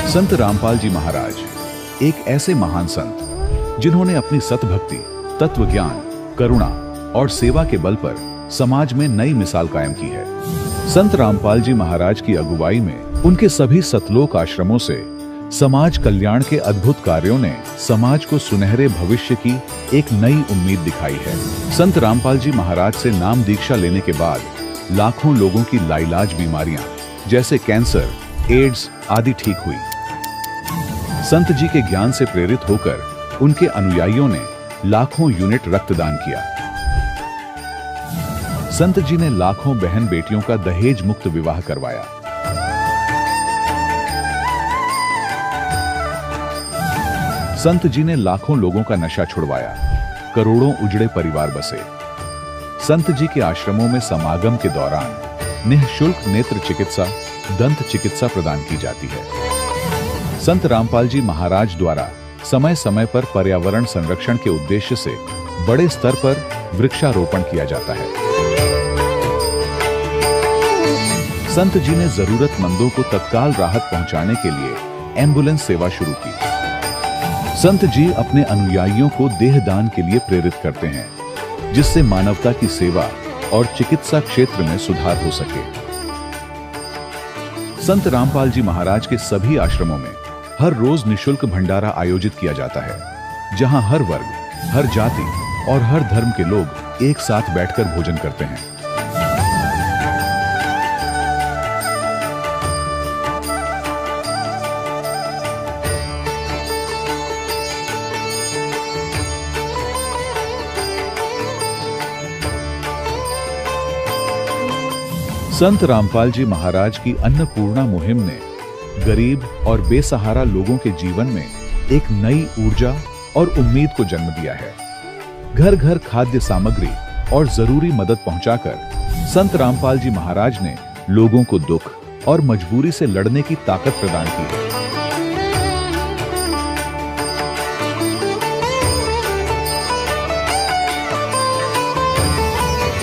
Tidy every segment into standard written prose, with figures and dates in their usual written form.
संत रामपाल जी महाराज एक ऐसे महान संत जिन्होंने अपनी सतभक्ति, तत्व ज्ञान, करुणा और सेवा के बल पर समाज में नई मिसाल कायम की है। संत रामपाल जी महाराज की अगुवाई में उनके सभी सतलोक आश्रमों से समाज कल्याण के अद्भुत कार्यों ने समाज को सुनहरे भविष्य की एक नई उम्मीद दिखाई है। संत रामपाल जी महाराज से नाम दीक्षा लेने के बाद लाखों लोगों की लाइलाज बीमारियां जैसे कैंसर, एड्स आदि ठीक हुई। संत जी के ज्ञान से प्रेरित होकर उनके अनुयायियों ने लाखों यूनिट रक्तदान किया। संत जी ने लाखों बहन बेटियों का दहेज मुक्त विवाह करवाया। संत जी ने लाखों लोगों का नशा छुड़वाया, करोड़ों उजड़े परिवार बसे। संत जी के आश्रमों में समागम के दौरान निःशुल्क नेत्र चिकित्सा, दंत चिकित्सा प्रदान की जाती है। संत रामपाल जी महाराज द्वारा समय समय पर पर्यावरण संरक्षण के उद्देश्य से बड़े स्तर पर वृक्षारोपण किया जाता है। संत जी ने जरूरतमंदों को तत्काल राहत पहुंचाने के लिए एम्बुलेंस सेवा शुरू की। संत जी अपने अनुयायियों को देहदान के लिए प्रेरित करते हैं, जिससे मानवता की सेवा और चिकित्सा क्षेत्र में सुधार हो सके। संत रामपाल जी महाराज के सभी आश्रमों में हर रोज निःशुल्क भंडारा आयोजित किया जाता है, जहां हर वर्ग, हर जाति और हर धर्म के लोग एक साथ बैठकर भोजन करते हैं। संत रामपाल जी महाराज की अन्नपूर्णा मुहिम ने गरीब और बेसहारा लोगों के जीवन में एक नई ऊर्जा और उम्मीद को जन्म दिया है। घर घर खाद्य सामग्री और जरूरी मदद पहुंचाकर संत रामपाल जी महाराज ने लोगों को दुख और मजबूरी से लड़ने की ताकत प्रदान की है।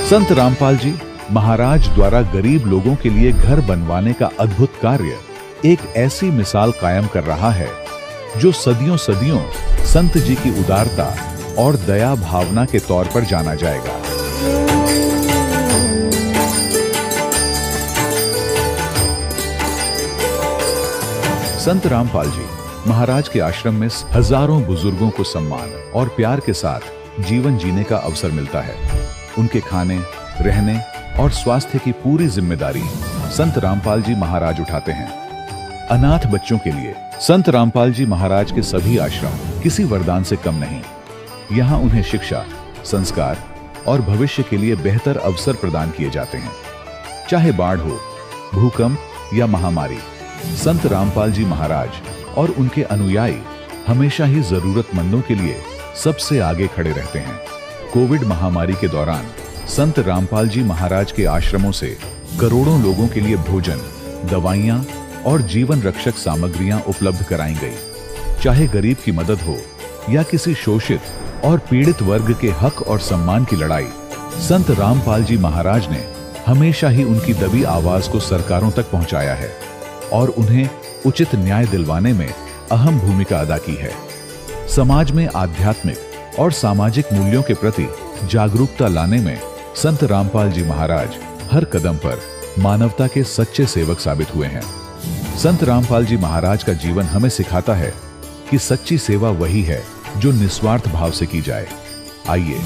संत रामपाल जी महाराज द्वारा गरीब लोगों के लिए घर बनवाने का अद्भुत कार्य एक ऐसी मिसाल कायम कर रहा है जो सदियों सदियों संत जी की उदारता और दया भावना के तौर पर जाना जाएगा। संत रामपाल जी महाराज के आश्रम में हजारों बुजुर्गों को सम्मान और प्यार के साथ जीवन जीने का अवसर मिलता है। उनके खाने, रहने और स्वास्थ्य की पूरी जिम्मेदारी संत रामपाल जी महाराज उठाते हैं। अनाथ बच्चों के लिए संत रामपाल जी महाराज के सभी आश्रम किसी वरदान से कम नहीं। यहाँ उन्हें शिक्षा, संस्कार और भविष्य के लिए बेहतर अवसर प्रदान किए जाते हैं। चाहे बाढ़ हो, भूकंप या महामारी, संत रामपाल जी महाराज और उनके अनुयायी हमेशा ही जरूरतमंदों के लिए सबसे आगे खड़े रहते हैं। कोविड महामारी के दौरान संत रामपाल जी महाराज के आश्रमों से करोड़ों लोगों के लिए भोजन, दवाइयां और जीवन रक्षक सामग्रियां उपलब्ध कराई गई। चाहे गरीब की मदद हो या किसी शोषित और पीड़ित वर्ग के हक और सम्मान की लड़ाई, संत रामपाल जी महाराज ने हमेशा ही उनकी दबी आवाज को सरकारों तक पहुंचाया है और उन्हें उचित न्याय दिलवाने में अहम भूमिका अदा की है। समाज में आध्यात्मिक और सामाजिक मूल्यों के प्रति जागरूकता लाने में संत रामपाल जी महाराज हर कदम पर मानवता के सच्चे सेवक साबित हुए हैं। संत रामपाल जी महाराज का जीवन हमें सिखाता है कि सच्ची सेवा वही है जो निस्वार्थ भाव से की जाए। आइए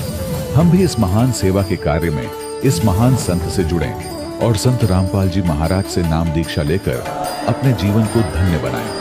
हम भी इस महान सेवा के कार्य में इस महान संत से जुड़ें और संत रामपाल जी महाराज से नाम दीक्षा लेकर अपने जीवन को धन्य बनाएं।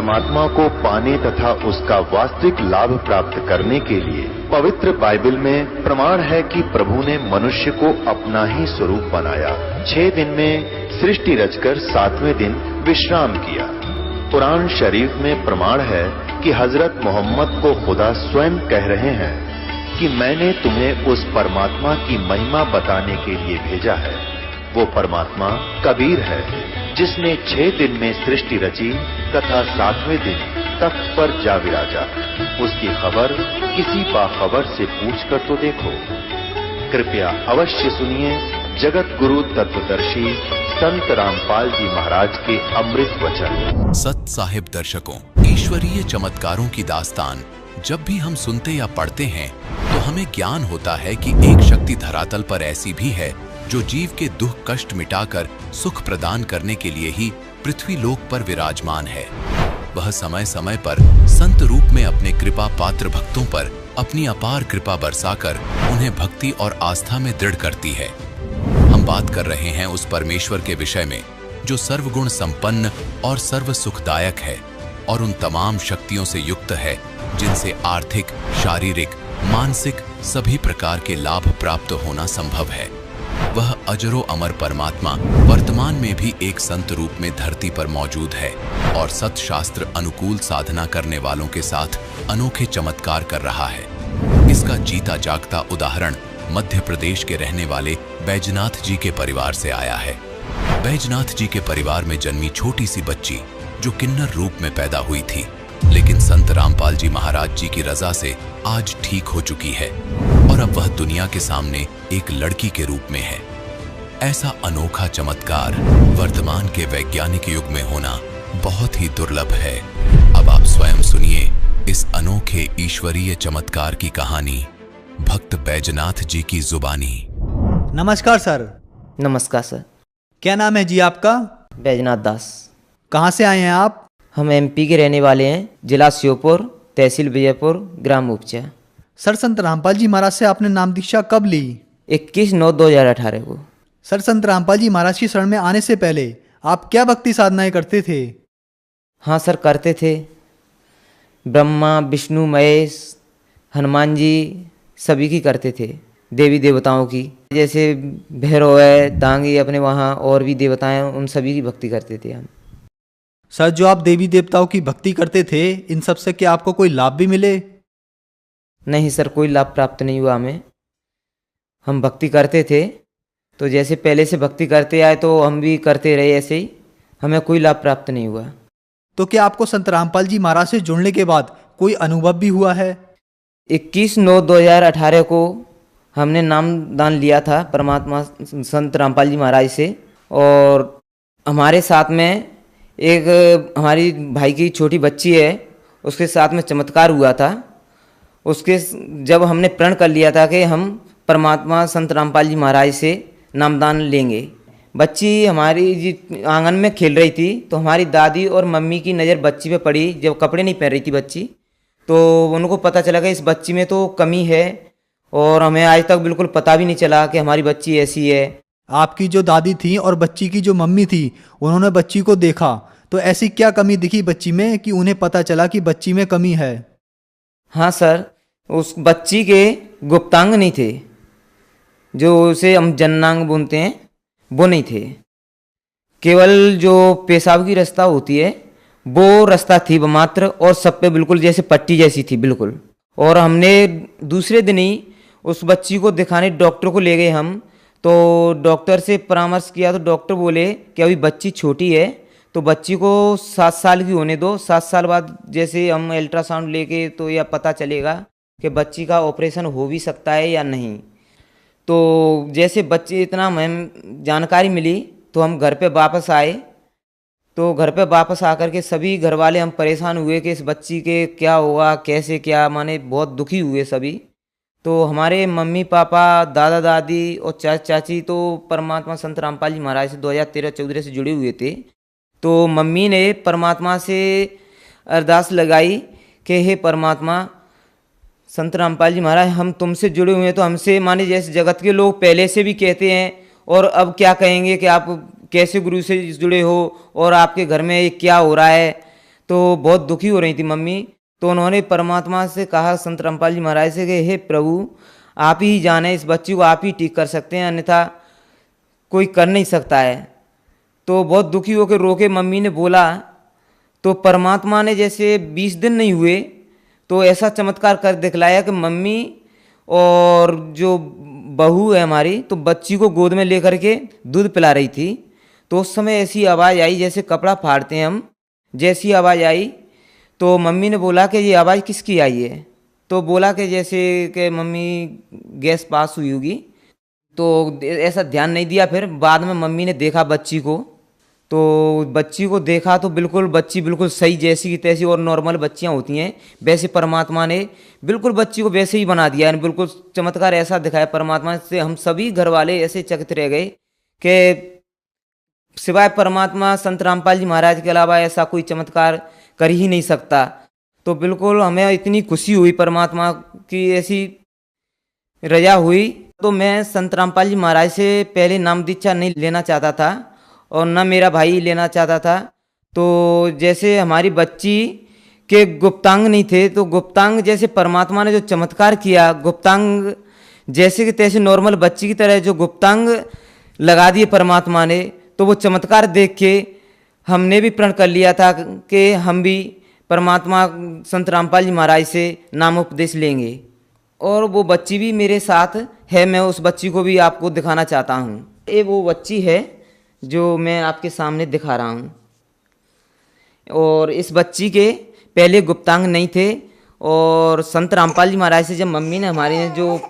परमात्मा को पाने तथा उसका वास्तविक लाभ प्राप्त करने के लिए पवित्र बाइबल में प्रमाण है कि प्रभु ने मनुष्य को अपना ही स्वरूप बनाया। 6 दिन में सृष्टि रचकर 7वें दिन विश्राम किया। कुरान शरीफ में प्रमाण है कि हजरत मोहम्मद को खुदा स्वयं कह रहे हैं कि मैंने तुम्हें उस परमात्मा की महिमा बताने के लिए भेजा है। वो परमात्मा कबीर है जिसने 6 दिन में सृष्टि रची तथा 7वें दिन तख्त पर जा विराजा। उसकी खबर किसी बाखबर से पूछकर तो देखो। कृपया अवश्य सुनिए जगत गुरु तत्वदर्शी संत रामपाल जी महाराज के अमृत वचन। सत साहिब दर्शकों, ईश्वरीय चमत्कारों की दास्तान जब भी हम सुनते या पढ़ते हैं तो हमें ज्ञान होता है कि एक शक्ति धरातल पर ऐसी भी है जो जीव के दुख कष्ट मिटाकर सुख प्रदान करने के लिए ही पृथ्वी लोक पर विराजमान है। वह समय समय पर संत रूप में अपने कृपा पात्र भक्तों पर अपनी अपार कृपा बरसाकर उन्हें भक्ति और आस्था में दृढ़ करती है। हम बात कर रहे हैं उस परमेश्वर के विषय में जो सर्वगुण संपन्न और सर्व सुखदायक है और उन तमाम शक्तियों से युक्त है जिनसे आर्थिक, शारीरिक, मानसिक सभी प्रकार के लाभ प्राप्त होना संभव है। वह अजरो अमर परमात्मा वर्तमान में भी एक संत रूप में धरती पर मौजूद है और सत शास्त्र अनुकूल साधना करने वालों के साथ अनोखे चमत्कार कर रहा है। इसका जीता जागता उदाहरण मध्य प्रदेश के रहने वाले बैजनाथ जी के परिवार से आया है। बैजनाथ जी के परिवार में जन्मी छोटी सी बच्ची जो किन्नर रूप में पैदा हुई थी, लेकिन संत रामपाल जी महाराज जी की रजा से आज ठीक हो चुकी है और अब वह दुनिया के सामने एक लड़की के रूप में है। ऐसा अनोखा चमत्कार वर्तमान के वैज्ञानिक युग में होना बहुत ही दुर्लभ है। अब आप स्वयं सुनिए इस अनोखे ईश्वरीय चमत्कार की कहानी भक्त बैजनाथ जी की जुबानी। नमस्कार सर। नमस्कार सर। क्या नाम है जी आपका? बैजनाथ दास। कहाँ से आए हैं आप? हम एमपी के रहने वाले हैं, जिला श्योपुर, तहसील विजयपुर, ग्राम उपचा। सर, संत रामपाल जी महाराज से आपने नाम दीक्षा कब ली? 21/9/2018 को। सर, संत रामपाल जी महाराज की शरण में आने से पहले आप क्या भक्ति साधनाएं करते थे? हाँ सर, करते थे। ब्रह्मा, विष्णु, महेश, हनुमान जी सभी की करते थे, देवी देवताओं की, जैसे भैरव है, दांगी अपने वहाँ और भी देवताएं, उन सभी की भक्ति करते थे हम। सर, जो आप देवी देवताओं की भक्ति करते थे, इन सब से क्या आपको कोई लाभ भी मिले? नहीं सर, कोई लाभ प्राप्त नहीं हुआ हमें। हम भक्ति करते थे तो जैसे पहले से भक्ति करते आए तो हम भी करते रहे, ऐसे ही हमें कोई लाभ प्राप्त नहीं हुआ। तो क्या आपको संत रामपाल जी महाराज से जुड़ने के बाद कोई अनुभव भी हुआ है? 21/9/2018 को हमने नामदान लिया था परमात्मा संत रामपाल जी महाराज से, और हमारे साथ में एक हमारी भाई की छोटी बच्ची है, उसके साथ में चमत्कार हुआ था। उसके जब हमने प्रण कर लिया था कि हम परमात्मा संत रामपाल जी महाराज से नामदान लेंगे। बच्ची हमारी जी आंगन में खेल रही थी तो हमारी दादी और मम्मी की नज़र बच्ची पे पड़ी, जब कपड़े नहीं पहन रही थी बच्ची, तो उनको पता चला कि इस बच्ची में तो कमी है, और हमें आज तक बिल्कुल पता भी नहीं चला कि हमारी बच्ची ऐसी है। आपकी जो दादी थी और बच्ची की जो मम्मी थी, उन्होंने बच्ची को देखा तो ऐसी क्या कमी दिखी बच्ची में कि उन्हें पता चला कि बच्ची में कमी है? हाँ सर, उस बच्ची के गुप्तांग नहीं थे, जो उसे हम जननांग बोलते हैं, वो नहीं थे। केवल जो पेशाब की रास्ता होती है वो रास्ता थी वो मात्र, और सब पे बिल्कुल जैसे पट्टी जैसी थी बिल्कुल। और हमने दूसरे दिन ही उस बच्ची को दिखाने डॉक्टर को ले गए हम, तो डॉक्टर से परामर्श किया तो डॉक्टर बोले कि अभी बच्ची छोटी है तो बच्ची को 7 साल की होने दो, 7 साल बाद जैसे हम अल्ट्रासाउंड लेके तो यह पता चलेगा कि बच्ची का ऑपरेशन हो भी सकता है या नहीं। तो जैसे बच्चे इतना हमें जानकारी मिली तो हम घर पे वापस आए। तो घर पे वापस आकर के सभी घर वाले हम परेशान हुए कि इस बच्ची के क्या होगा, कैसे क्या, माने बहुत दुखी हुए सभी। तो हमारे मम्मी पापा, दादा दादी और चाचा चाची तो परमात्मा संत रामपाल जी महाराज से 2013-14 से जुड़े हुए थे। तो मम्मी ने परमात्मा से अरदास लगाई कि हे परमात्मा संत रामपाल जी महाराज, हम तुमसे जुड़े हुए हैं तो हमसे माने जैसे जगत के लोग पहले से भी कहते हैं और अब क्या कहेंगे कि आप कैसे गुरु से जुड़े हो और आपके घर में क्या हो रहा है। तो बहुत दुखी हो रही थी मम्मी। तो उन्होंने परमात्मा से कहा, संत रामपाल जी महाराज से, कि हे प्रभु, आप ही जाने, इस बच्ची को आप ही ठीक कर सकते हैं, अन्यथा कोई कर नहीं सकता है। तो बहुत दुखी होकर रोके मम्मी ने बोला, तो परमात्मा ने जैसे 20 दिन नहीं हुए तो ऐसा चमत्कार कर दिखलाया कि मम्मी और जो बहू है हमारी, तो बच्ची को गोद में लेकर के दूध पिला रही थी। तो उस समय ऐसी आवाज़ आई जैसे कपड़ा फाड़ते हैं हम, जैसी आवाज़ आई तो मम्मी ने बोला कि ये आवाज़ किसकी आई है। तो बोला कि जैसे कि मम्मी गैस पास हुई होगी। तो ऐसा ध्यान नहीं दिया। फिर बाद में मम्मी ने देखा बच्ची को, तो बच्ची को देखा तो बिल्कुल बच्ची बिल्कुल सही, जैसी की तैसी और नॉर्मल बच्चियां होती हैं वैसे परमात्मा ने बिल्कुल बच्ची को वैसे ही बना दिया है। बिल्कुल चमत्कार ऐसा दिखाया परमात्मा से, हम सभी घर वाले ऐसे चकित रह गए कि सिवाय परमात्मा संत रामपाल जी महाराज के अलावा ऐसा कोई चमत्कार कर ही नहीं सकता। तो बिल्कुल हमें इतनी खुशी हुई, परमात्मा की ऐसी रजा हुई। तो मैं संत रामपाल जी महाराज से पहले नाम दीक्षा नहीं लेना चाहता था और न मेरा भाई लेना चाहता था। तो जैसे हमारी बच्ची के गुप्तांग नहीं थे, तो गुप्तांग जैसे परमात्मा ने जो चमत्कार किया, गुप्तांग जैसे कि तैसे नॉर्मल बच्ची की तरह जो गुप्तांग लगा दिए परमात्मा ने, तो वो चमत्कार देख के हमने भी प्रण कर लिया था कि हम भी परमात्मा संत रामपाल जी महाराज से नाम उपदेश लेंगे। और वो बच्ची भी मेरे साथ है, मैं उस बच्ची को भी आपको दिखाना चाहता हूँ। ये वो बच्ची है जो मैं आपके सामने दिखा रहा हूँ। और इस बच्ची के पहले गुप्तांग नहीं थे, और संत रामपाल जी महाराज से जब मम्मी ने हमारे जो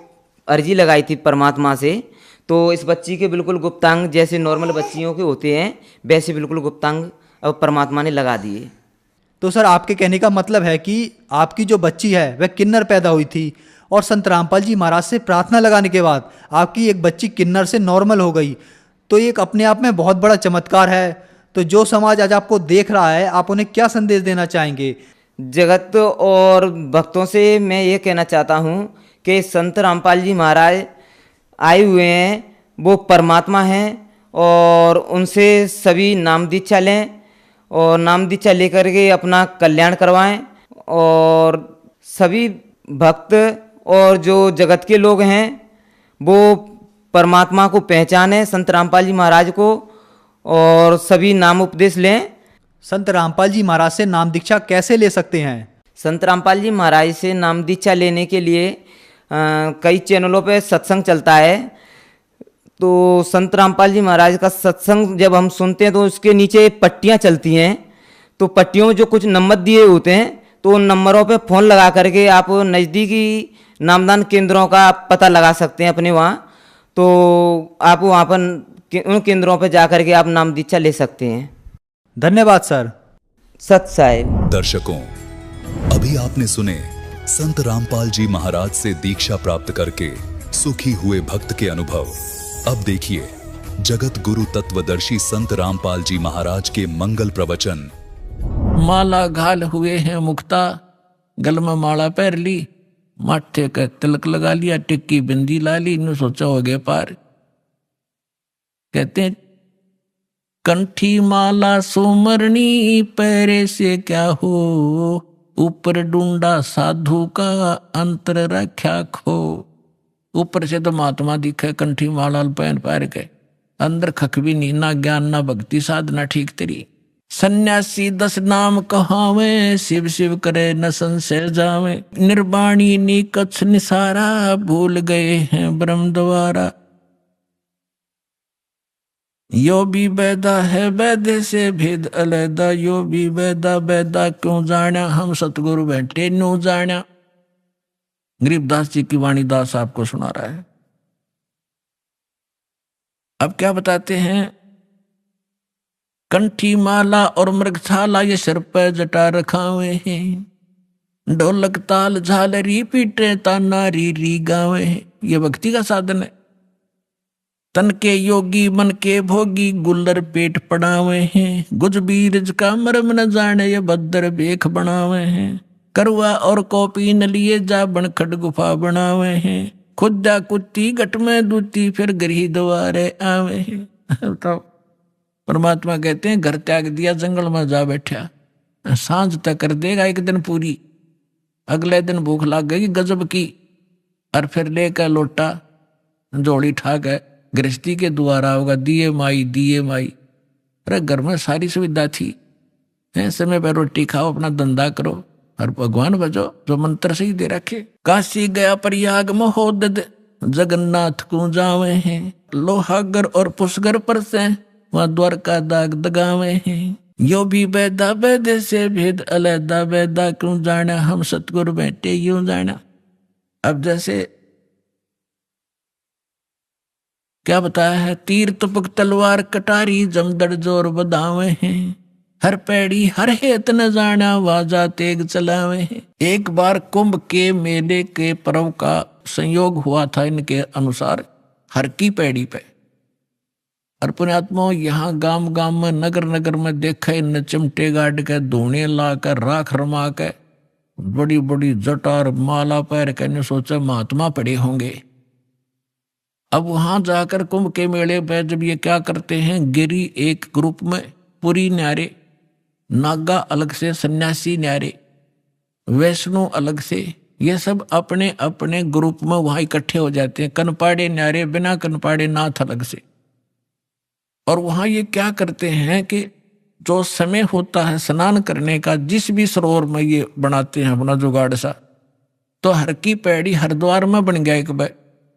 अर्जी लगाई थी परमात्मा से, तो इस बच्ची के बिल्कुल गुप्तांग जैसे नॉर्मल बच्चियों के होते हैं वैसे बिल्कुल गुप्तांग अब परमात्मा ने लगा दिए। तो सर आपके कहने का मतलब है कि आपकी जो बच्ची है वह किन्नर पैदा हुई थी और संत रामपाल जी महाराज से प्रार्थना लगाने के बाद आपकी एक बच्ची किन्नर से नॉर्मल हो गई। तो ये एक अपने आप में बहुत बड़ा चमत्कार है। तो जो समाज आज आपको देख रहा है, आप उन्हें क्या संदेश देना चाहेंगे? जगत और भक्तों से मैं ये कहना चाहता हूँ कि संत रामपाल जी महाराज आए हुए हैं, वो परमात्मा हैं, और उनसे सभी नाम दीक्षा लें और नाम दीक्षा लेकर के अपना कल्याण करवाएं। और सभी भक्त और जो जगत के लोग हैं वो परमात्मा को पहचानें, संत रामपाल जी महाराज को, और सभी नाम उपदेश लें। संत रामपाल जी महाराज से नाम दीक्षा कैसे ले सकते हैं? संत रामपाल जी महाराज से नाम दीक्षा लेने के लिए कई चैनलों पे सत्संग चलता है। तो संत रामपाल जी महाराज का सत्संग जब हम सुनते हैं तो उसके नीचे पट्टियाँ चलती हैं, तो पट्टियों में जो कुछ नंबर दिए होते हैं, तो उन नंबरों पे फ़ोन लगा करके आप नज़दीकी नामदान केंद्रों का पता लगा सकते हैं अपने वहाँ। तो आप वहाँ पर उन केंद्रों पर जा करके आप नाम दीक्षा ले सकते हैं। धन्यवाद सर। सत साहिब। दर्शकों, अभी आपने सुने संत रामपाल जी महाराज से दीक्षा प्राप्त करके सुखी हुए भक्त के अनुभव। अब देखिए जगत गुरु तत्वदर्शी संत रामपाल जी महाराज के मंगल प्रवचन। माला घाल हुए हैं मुक्ता, गल में माला पहन ली, माथे का तिलक लगा लिया, टिक्की बिंदी ला ली, इन्हें सोचा हो गए पार। कहते हैं कंठी माला सुमरनी, पैरे से क्या हो, ऊपर डूंडा साधु का, अंतर रख्या खो। ऊपर से तो महात्मा दिखे कंठी माला पहन पैर के, अंदर खख भी नहीं, ना ज्ञान ना भक्ति साधना ठीक तेरी। सन्यासी 10 नाम कहावे, शिव शिव करे न संशय जावे। निर्वाणी निकछ निसारा, भूल गए हैं ब्रह्म द्वारा। यो भी वैदा है वैदे से भेद अलैदा, यो भी वैदा वैदा क्यों जाना, हम सतगुरु बैठे न्यू जाना। गरीबदास जी की वाणी दास आपको सुना रहा है। अब क्या बताते हैं, कंठी माला और मृगछाला ये सिर पर जटा रखा हुए हैं, ढोलक ताल झालरी पीटे ताना री री गावे हैं। ये भक्ति का साधन है। तन के योगी मन के भोगी, गुल्लर पेट पड़ावे हैं, गुज बीरज का मर्म न जाने, ये भद्र बेख बनावे हैं। करवा और कॉपी न लिए जा बन खड गुफा बनावे हैं, खुदा कुत्ती गट में दूती, फिर गृह द्वारे आवे हैं। तो परमात्मा कहते हैं घर त्याग दिया, जंगल में जा बैठा, सांझ तक कर देगा एक दिन पूरी, अगले दिन भूख लग गई गजब की, और फिर लेकर लोटा जोड़ी ठाक है गृहस्थी के द्वारा होगा, दिए माई दिए माई। अरे घर में सारी सुविधा थी, समय पर रोटी खाओ, अपना धंधा करो और भगवान भजो जो मंत्र से ही दे रखे। काशी गया प्रयाग महोदध, जगन्नाथ को जावे हैं, लोहागर और पुष्कर पर से वहां द्वारका दाग दगावे हैं। यो भी बैदा बैदे से भेद अलैदा बैदा क्यों जाना, हम सतगुरु बैठे यूं जाना। अब जैसे क्या बताया है, तीर तुपक तलवार कटारी जमदड़ जोर बदावे हैं, हर पैड़ी हर हेत न जाना वाजा तेग चलावे हैं। एक बार कुंभ के मेले के पर्व का संयोग हुआ था इनके अनुसार हर की पैड़ी पे, और पुण्यात्मा यहाँ गांव गांव में नगर नगर में देखे न चिमटे गाड़ के धूणे ला कर राख रमा के बड़ी बड़ी जटार माला पैर के ने सोचा महात्मा पड़े होंगे। अब वहां जाकर कुंभ के मेले पे जब ये क्या करते हैं, गिरी एक ग्रुप में, पुरी न्यारे, नागा अलग से, सन्यासी न्यारे, वैष्णो अलग से, ये सब अपने अपने ग्रुप में वहां इकट्ठे हो जाते हैं। कनपाड़े न्यारे, बिना कनपाड़े नाथ अलग से। और वहां ये क्या करते हैं कि जो समय होता है स्नान करने का, जिस भी सरोवर में ये बनाते हैं अपना जुगाड़ सा, तो हर की पैड़ी हरिद्वार में बन गया एक बार,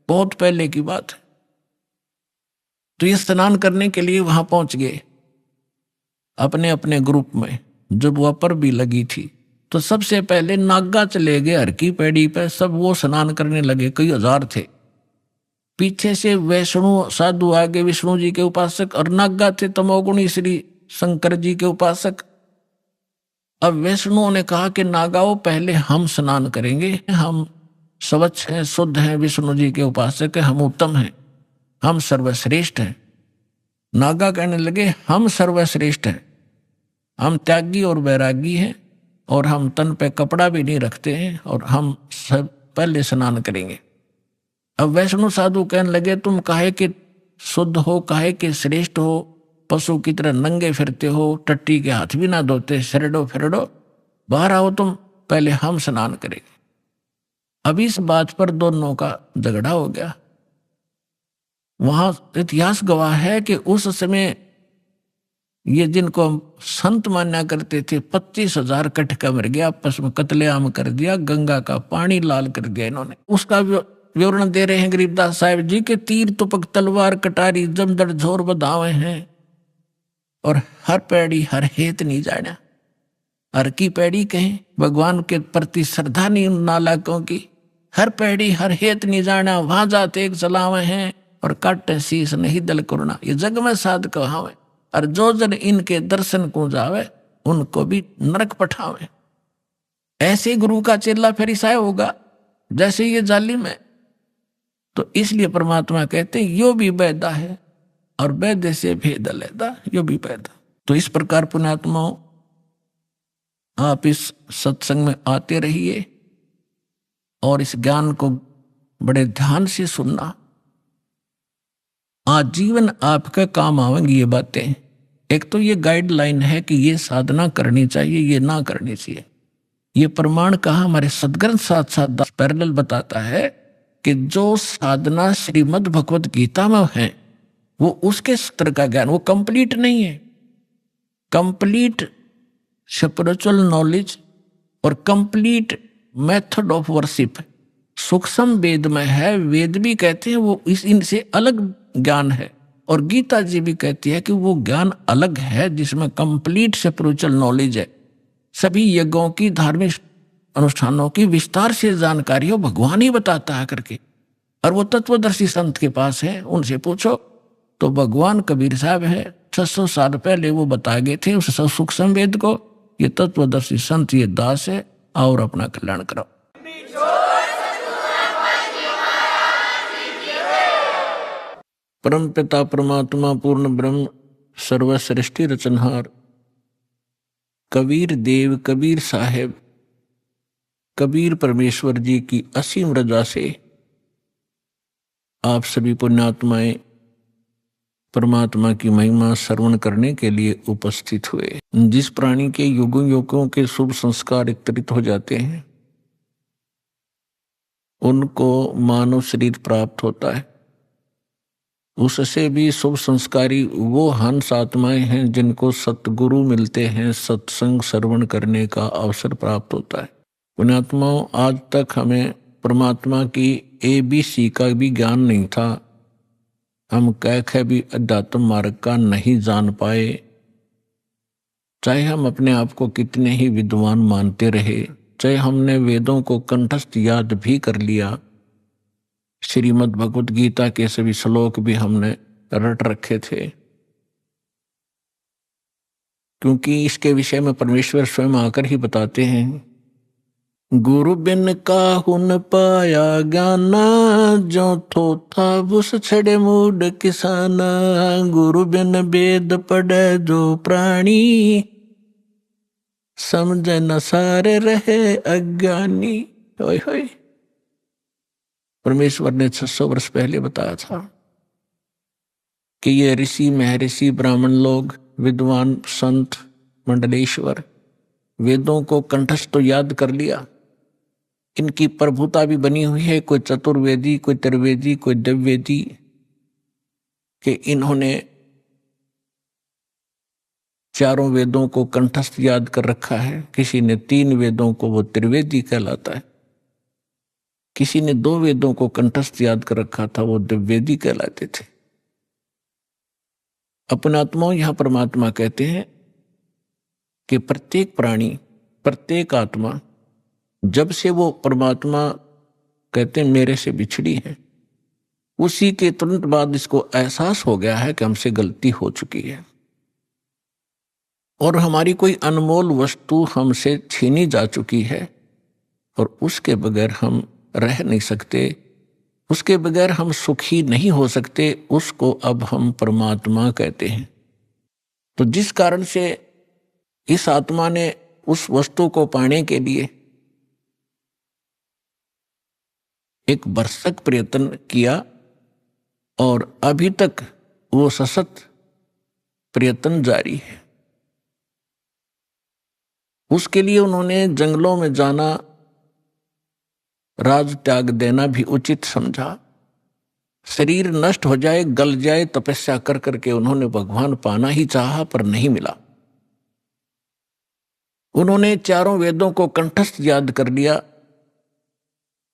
बहुत पहले की बात है। तो ये स्नान करने के लिए वहां पहुंच गए अपने अपने ग्रुप में। जब वह पर भी लगी थी तो सबसे पहले नागा चले गए हर की पैड़ी पे, सब वो स्नान करने लगे, कई हजार थे। पीछे से वैष्णो साधु आगे, विष्णु जी के उपासक, और नागा थे तमोगुणी श्री शंकर जी के उपासक। अब वैष्णु ने कहा कि नागाओं पहले हम स्नान करेंगे, हम स्वच्छ हैं, शुद्ध हैं, विष्णु जी के उपासक हैं, हम उत्तम हैं, हम सर्वश्रेष्ठ हैं। नागा कहने लगे हम सर्वश्रेष्ठ हैं, हम त्यागी और वैरागी हैं, और हम तन पे कपड़ा भी नहीं रखते हैं, और हम सब पहले स्नान करेंगे। अब वैष्णु साधु कहने लगे तुम काहे के शुद्ध हो, काहे के श्रेष्ठ हो, पशु की तरह नंगे फिरते हो, टट्टी के हाथ भी ना धोते, शरडो फिरडो, बाहर आओ तुम, पहले हम स्नान करेंगे। अब इस बात पर दोनों का झगड़ा हो गया। वहां इतिहास गवाह है कि उस समय ये जिनको हम संत माना करते थे, 25,000 कटका मर गया, आपस में कत्लेआम कर दिया, गंगा का पानी लाल कर दिया इन्होंने। उसका विवरण दे रहे हैं गरीबदास साहिब जी के, तीर तुपक तलवार कटारी जमदड़ झोर बधावे हैं, और हर पैड़ी हर हेत नहीं जाना। हर की पैड़ी कहें, भगवान के प्रति श्रद्धा नहीं उन नालायकों की, हर पैड़ी हर हेत नहीं जाना, वहां जाते एक चलावे हैं, और काटे शीस नहीं दल करुणा, ये जग में साध कहावे, और जो जन इनके दर्शन को जावे उनको भी नरक पठावे। ऐसे गुरु का चेला फिर ईसाई होगा जैसे ये जालिम है। तो इसलिए परमात्मा कहते यो भी बैदा है और बैदे से भेद अलैदा, यो भी बैदा। तो इस प्रकार पुण्यात्माओं आप इस सत्संग में आते रहिए और इस ज्ञान को बड़े ध्यान से सुनना, आजीवन आपके काम आवेंगी ये बातें। एक तो ये गाइडलाइन है कि ये साधना करनी चाहिए, ये ना करनी चाहिए। ये प्रमाण कहा हमारे सदग्रंथ साथ साथ पैरेलल बताता है कि जो साधना श्रीमद् भगवत गीता में है वो उसके स्तर का ज्ञान, वो कंप्लीट नहीं है। कंप्लीट स्पिरिचुअल नॉलेज और कंप्लीट मेथड ऑफ वर्शिप सूक्ष्म वेद में है। वेद भी कहते हैं वो इनसे अलग ज्ञान है, और गीता जी भी कहती है कि वो ज्ञान अलग है जिसमें कंप्लीट स्पिरिचुअल नॉलेज है। सभी यज्ञों की, धार्मिक अनुष्ठानों की विस्तार से जानकारी हो भगवान ही बताता है करके, और वो तत्वदर्शी संत के पास है, उनसे पूछो तो भगवान कबीर साहब है, 600 साल पहले वो बताए गए थे उस सूक्ष्म वेद को। ये तत्वदर्शी संत, ये दास है, और अपना कल्याण करो। परम पिता परमात्मा पूर्ण ब्रह्म सर्वश्रेष्ठी रचनहार कबीर देव, कबीर साहेब, कबीर परमेश्वर जी की असीम रजा से आप सभी पुण्यात्माएं परमात्मा की महिमा श्रवण करने के लिए उपस्थित हुए। जिस प्राणी के युगों युगों के शुभ संस्कार एकत्रित हो जाते हैं उनको मानव शरीर प्राप्त होता है। उससे भी शुभ संस्कारी वो हंस आत्माएं हैं जिनको सतगुरु मिलते हैं, सत्संग श्रवण करने का अवसर प्राप्त होता है। पुण्यात्माओं, आज तक हमें परमात्मा की ABC का भी ज्ञान नहीं था। हम कह भी अध्यात्म मार्ग का नहीं जान पाए, चाहे हम अपने आप को कितने ही विद्वान मानते रहे, चाहे हमने वेदों को कंठस्थ याद भी कर लिया, श्रीमद् भगवत गीता के सभी श्लोक भी हमने रट रखे थे, क्योंकि इसके विषय में परमेश्वर स्वयं आकर ही बताते हैं, गुरु बिन काहू न पाया ज्ञाना, जो थोथा बुस छड़े मूड किसाना। गुरु बिन वेद पढ़े जो प्राणी, समझे न सारे रहे अज्ञानी। होय होय, परमेश्वर ने 600 वर्ष पहले बताया था कि ये ऋषि महर्षि ब्राह्मण लोग, विद्वान संत मंडलेश्वर, वेदों को कंठस्थ तो याद कर लिया, इनकी प्रभुता भी बनी हुई है, कोई चतुर्वेदी, कोई त्रिवेदी, कोई दिव्यवेदी, कि इन्होंने चारों वेदों को कंठस्थ याद कर रखा है। किसी ने 3 वेदों को, वो त्रिवेदी कहलाता है। किसी ने 2 वेदों को कंठस्थ याद कर रखा था, वो दिव्यवेदी कहलाते थे। अपने आत्माओं, यहां परमात्मा कहते हैं कि प्रत्येक प्राणी, प्रत्येक आत्मा, जब से वो परमात्मा कहते हैं मेरे से बिछड़ी है, उसी के तुरंत बाद इसको एहसास हो गया है कि हमसे गलती हो चुकी है और हमारी कोई अनमोल वस्तु हमसे छीनी जा चुकी है और उसके बगैर हम रह नहीं सकते, उसके बगैर हम सुखी नहीं हो सकते। उसको अब हम परमात्मा कहते हैं। तो जिस कारण से इस आत्मा ने उस वस्तु को पाने के लिए एक बरसक प्रयत्न किया और अभी तक वो सशक्त प्रयत्न जारी है। उसके लिए उन्होंने जंगलों में जाना, राज त्याग देना भी उचित समझा। शरीर नष्ट हो जाए, गल जाए, तपस्या कर करके उन्होंने भगवान पाना ही चाहा, पर नहीं मिला। उन्होंने चारों वेदों को कंठस्थ याद कर लिया,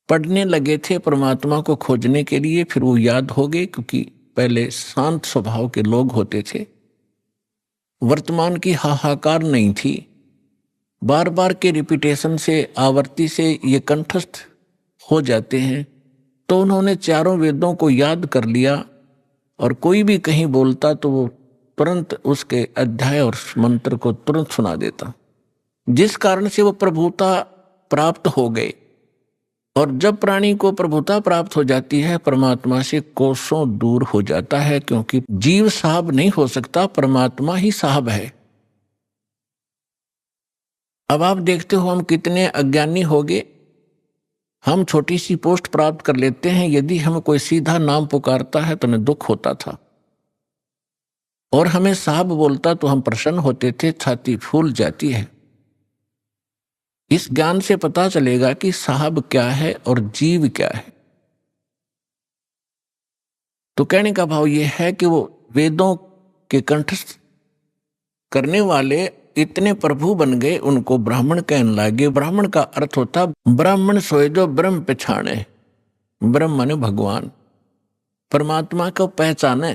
पढ़ने लगे थे परमात्मा को खोजने के लिए, फिर वो याद हो गए, क्योंकि पहले शांत स्वभाव के लोग होते थे, वर्तमान की हाहाकार नहीं थी, बार बार के रिपीटेशन से, आवर्ती से ये कंठस्थ हो जाते हैं। तो उन्होंने चारों वेदों को याद कर लिया और कोई भी कहीं बोलता तो वो तुरंत उसके अध्याय और मंत्र को तुरंत सुना देता, जिस कारण से वो प्रभुता प्राप्त हो गए। और जब प्राणी को प्रभुता प्राप्त हो जाती है, परमात्मा से कोसों दूर हो जाता है, क्योंकि जीव साहब नहीं हो सकता, परमात्मा ही साहब है। अब आप देखते हो हम कितने अज्ञानी हो गए। हम छोटी सी पोस्ट प्राप्त कर लेते हैं, यदि हमें कोई सीधा नाम पुकारता है तो हमें दुख होता था, और हमें साहब बोलता तो हम प्रसन्न होते थे, छाती फूल जाती है। इस ज्ञान से पता चलेगा कि साहब क्या है और जीव क्या है। तो कहने का भाव यह है कि वो वेदों के कंठस्थ करने वाले इतने प्रभु बन गए, उनको ब्राह्मण कहने लगे। ब्राह्मण का अर्थ होता ब्राह्मण सोए जो ब्रह्म पहचाने। ब्रह्म माने भगवान, परमात्मा को पहचाने।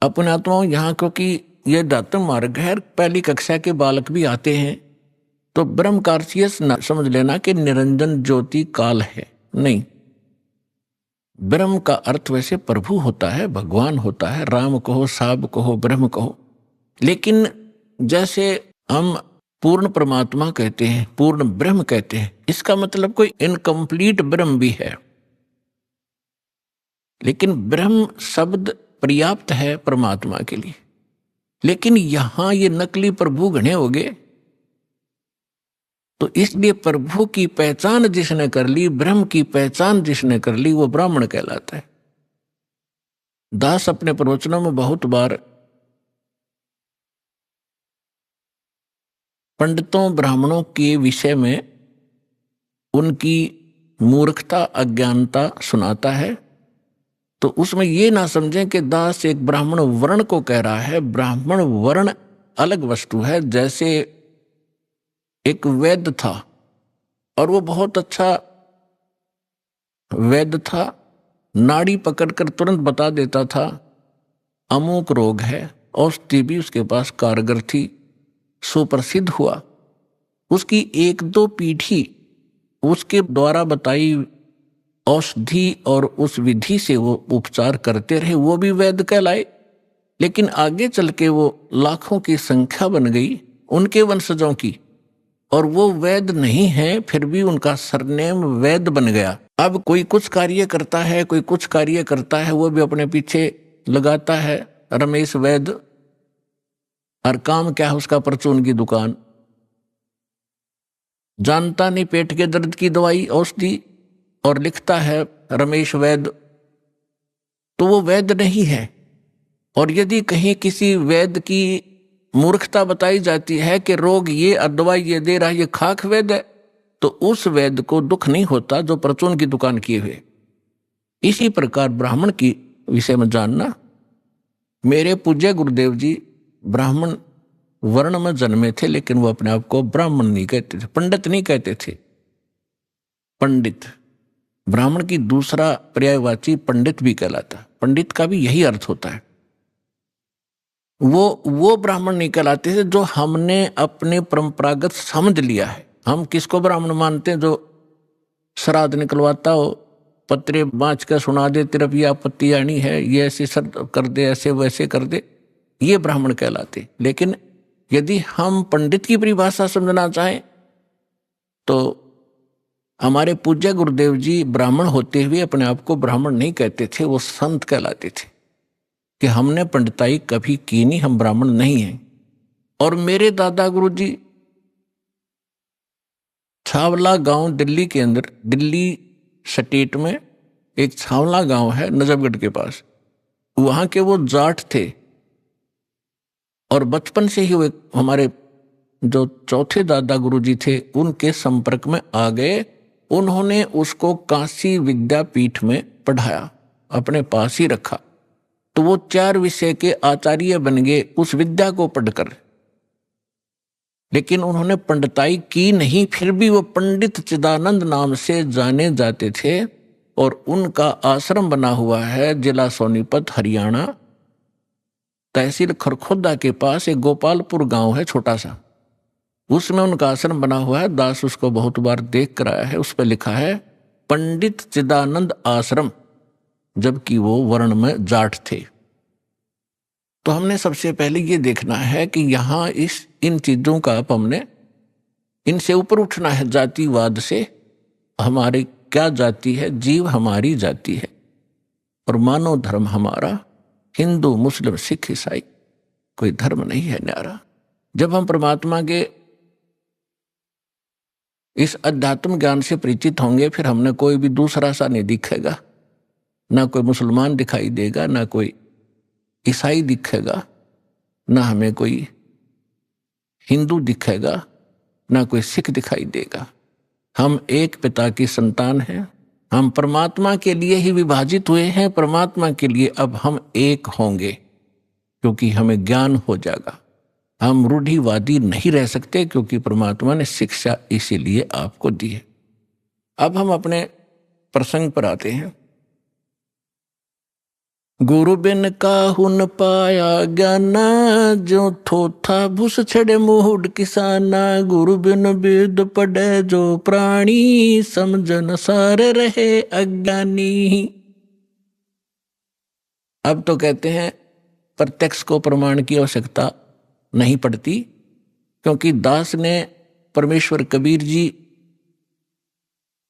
अपने आत्माओं, यहाँ क्योंकि यह दातम मार्ग है, पहली कक्षा के बालक भी आते हैं, तो ब्रह्म का अर्थ ये समझ लेना कि निरंजन ज्योति काल है, नहीं। ब्रह्म का अर्थ वैसे प्रभु होता है, भगवान होता है, राम कहो, साब कहो, ब्रह्म कहो। लेकिन जैसे हम पूर्ण परमात्मा कहते हैं, पूर्ण ब्रह्म कहते हैं, इसका मतलब कोई इनकम्प्लीट ब्रह्म भी है, लेकिन ब्रह्म शब्द पर्याप्त है परमात्मा के लिए। लेकिन यहां ये नकली प्रभु घने हो गए, तो इसलिए प्रभु की पहचान जिसने कर ली, ब्रह्म की पहचान जिसने कर ली, वो ब्राह्मण कहलाता है। दास अपने प्रवचनों में बहुत बार पंडितों ब्राह्मणों के विषय में उनकी मूर्खता अज्ञानता सुनाता है। तो उसमें ये ना समझें कि दास एक ब्राह्मण वर्ण को कह रहा है। ब्राह्मण वर्ण अलग वस्तु है। जैसे एक वैद्य था और वो बहुत अच्छा वैद्य था, नाड़ी पकड़कर तुरंत बता देता था अमुक रोग है, औषधि भी उसके पास कारगर थी, सुप्रसिद्ध हुआ। उसकी एक दो पीढ़ी उसके द्वारा बताई औषधि और उस विधि से वो उपचार करते रहे, वो भी वैद्य कहलाए। लेकिन आगे चल के वो लाखों की संख्या बन गई उनके वंशजों की, और वो वैद्य नहीं है, फिर भी उनका सरनेम वैद्य बन गया। अब कोई कुछ कार्य करता है, कोई कुछ कार्य करता है, वो भी अपने पीछे लगाता है रमेश वैद्य, और काम क्या है उसका, परचून की दुकान। जानता नहीं पेट के दर्द की दवाई औषधि, और लिखता है रमेश वैद्य, तो वो वैद्य नहीं है। और यदि कहीं किसी वैद्य की मूर्खता बताई जाती है कि रोग ये और दवाई ये दे रहा है, ये खाक वैद्य है, तो उस वैद्य को दुख नहीं होता जो परचून की दुकान किए हुए। इसी प्रकार ब्राह्मण की विषय में जानना, मेरे पूज्य गुरुदेव जी ब्राह्मण वर्ण में जन्मे थे, लेकिन वो अपने आप को ब्राह्मण नहीं कहते थे, पंडित नहीं कहते थे। पंडित ब्राह्मण की दूसरा पर्यायवाची पंडित भी कहलाता। पंडित का भी यही अर्थ होता है। वो ब्राह्मण नहीं कहलाते थे जो हमने अपने परंपरागत समझ लिया है। हम किसको ब्राह्मण मानते हैं? जो श्राद्ध निकलवाता हो, पत्रे बाँच कर सुना दे, तेरा भी आपत्ति आनी है, ये ऐसे सर कर दे, ऐसे वैसे कर दे, ये ब्राह्मण कहलाते। लेकिन यदि हम पंडित की परिभाषा समझना चाहें तो हमारे पूज्य गुरुदेव जी ब्राह्मण होते हुए अपने आप को ब्राह्मण नहीं कहते थे, वो संत कहलाते थे कि हमने पंडिताई कभी की नहीं, हम ब्राह्मण नहीं हैं। और मेरे दादा गुरु जी छावला गांव दिल्ली के अंदर, दिल्ली स्टेट में एक छावला गांव है नजफगढ़ के पास, वहां के वो जाट थे। और बचपन से ही वो हमारे जो चौथे दादा गुरु जी थे उनके संपर्क में आ गए। उन्होंने उसको काशी विद्यापीठ में पढ़ाया, अपने पास ही रखा, तो वो 4 विषय के आचार्य बन गए उस विद्या को पढ़कर। लेकिन उन्होंने पंडिताई की नहीं, फिर भी वो पंडित चिदानंद नाम से जाने जाते थे। और उनका आश्रम बना हुआ है जिला सोनीपत हरियाणा, तहसील खरखोदा के पास एक गोपालपुर गांव है छोटा सा, उसमें उनका आश्रम बना हुआ है। दास उसको बहुत बार देख कर आया है, उस पर लिखा है पंडित चिदानंद आश्रम, जबकि वो वर्ण में जाट थे। तो हमने सबसे पहले ये देखना है कि यहाँ इन चीजों का हमने इनसे ऊपर उठना है। जातिवाद से हमारी क्या जाति है? जीव हमारी जाति है, और मानव धर्म हमारा हिंदू मुस्लिम सिख ईसाई, कोई धर्म नहीं है न्यारा। जब हम परमात्मा के इस अध्यात्म ज्ञान से परिचित होंगे, फिर हमने कोई भी दूसरा सा नहीं दिखेगा, ना कोई मुसलमान दिखाई देगा, ना कोई ईसाई दिखेगा, ना हमें कोई हिंदू दिखेगा, ना कोई सिख दिखाई देगा। हम एक पिता की संतान हैं, हम परमात्मा के लिए ही विभाजित हुए हैं, परमात्मा के लिए अब हम एक होंगे, क्योंकि हमें ज्ञान हो जाएगा। हम रूढ़िवादी नहीं रह सकते, क्योंकि परमात्मा ने शिक्षा इसीलिए आपको दी है। अब हम अपने प्रसंग पर आते हैं। गुरु बिन काहू न पाया ज्ञाना, जो थोथा भूस छड़े मुहुड किसाना। गुरु बिन वेद पढ़े जो प्राणी, समझन सारे रहे अज्ञानी। अब तो कहते हैं प्रत्यक्ष को प्रमाण की आवश्यकता नहीं पड़ती, क्योंकि दास ने परमेश्वर कबीर जी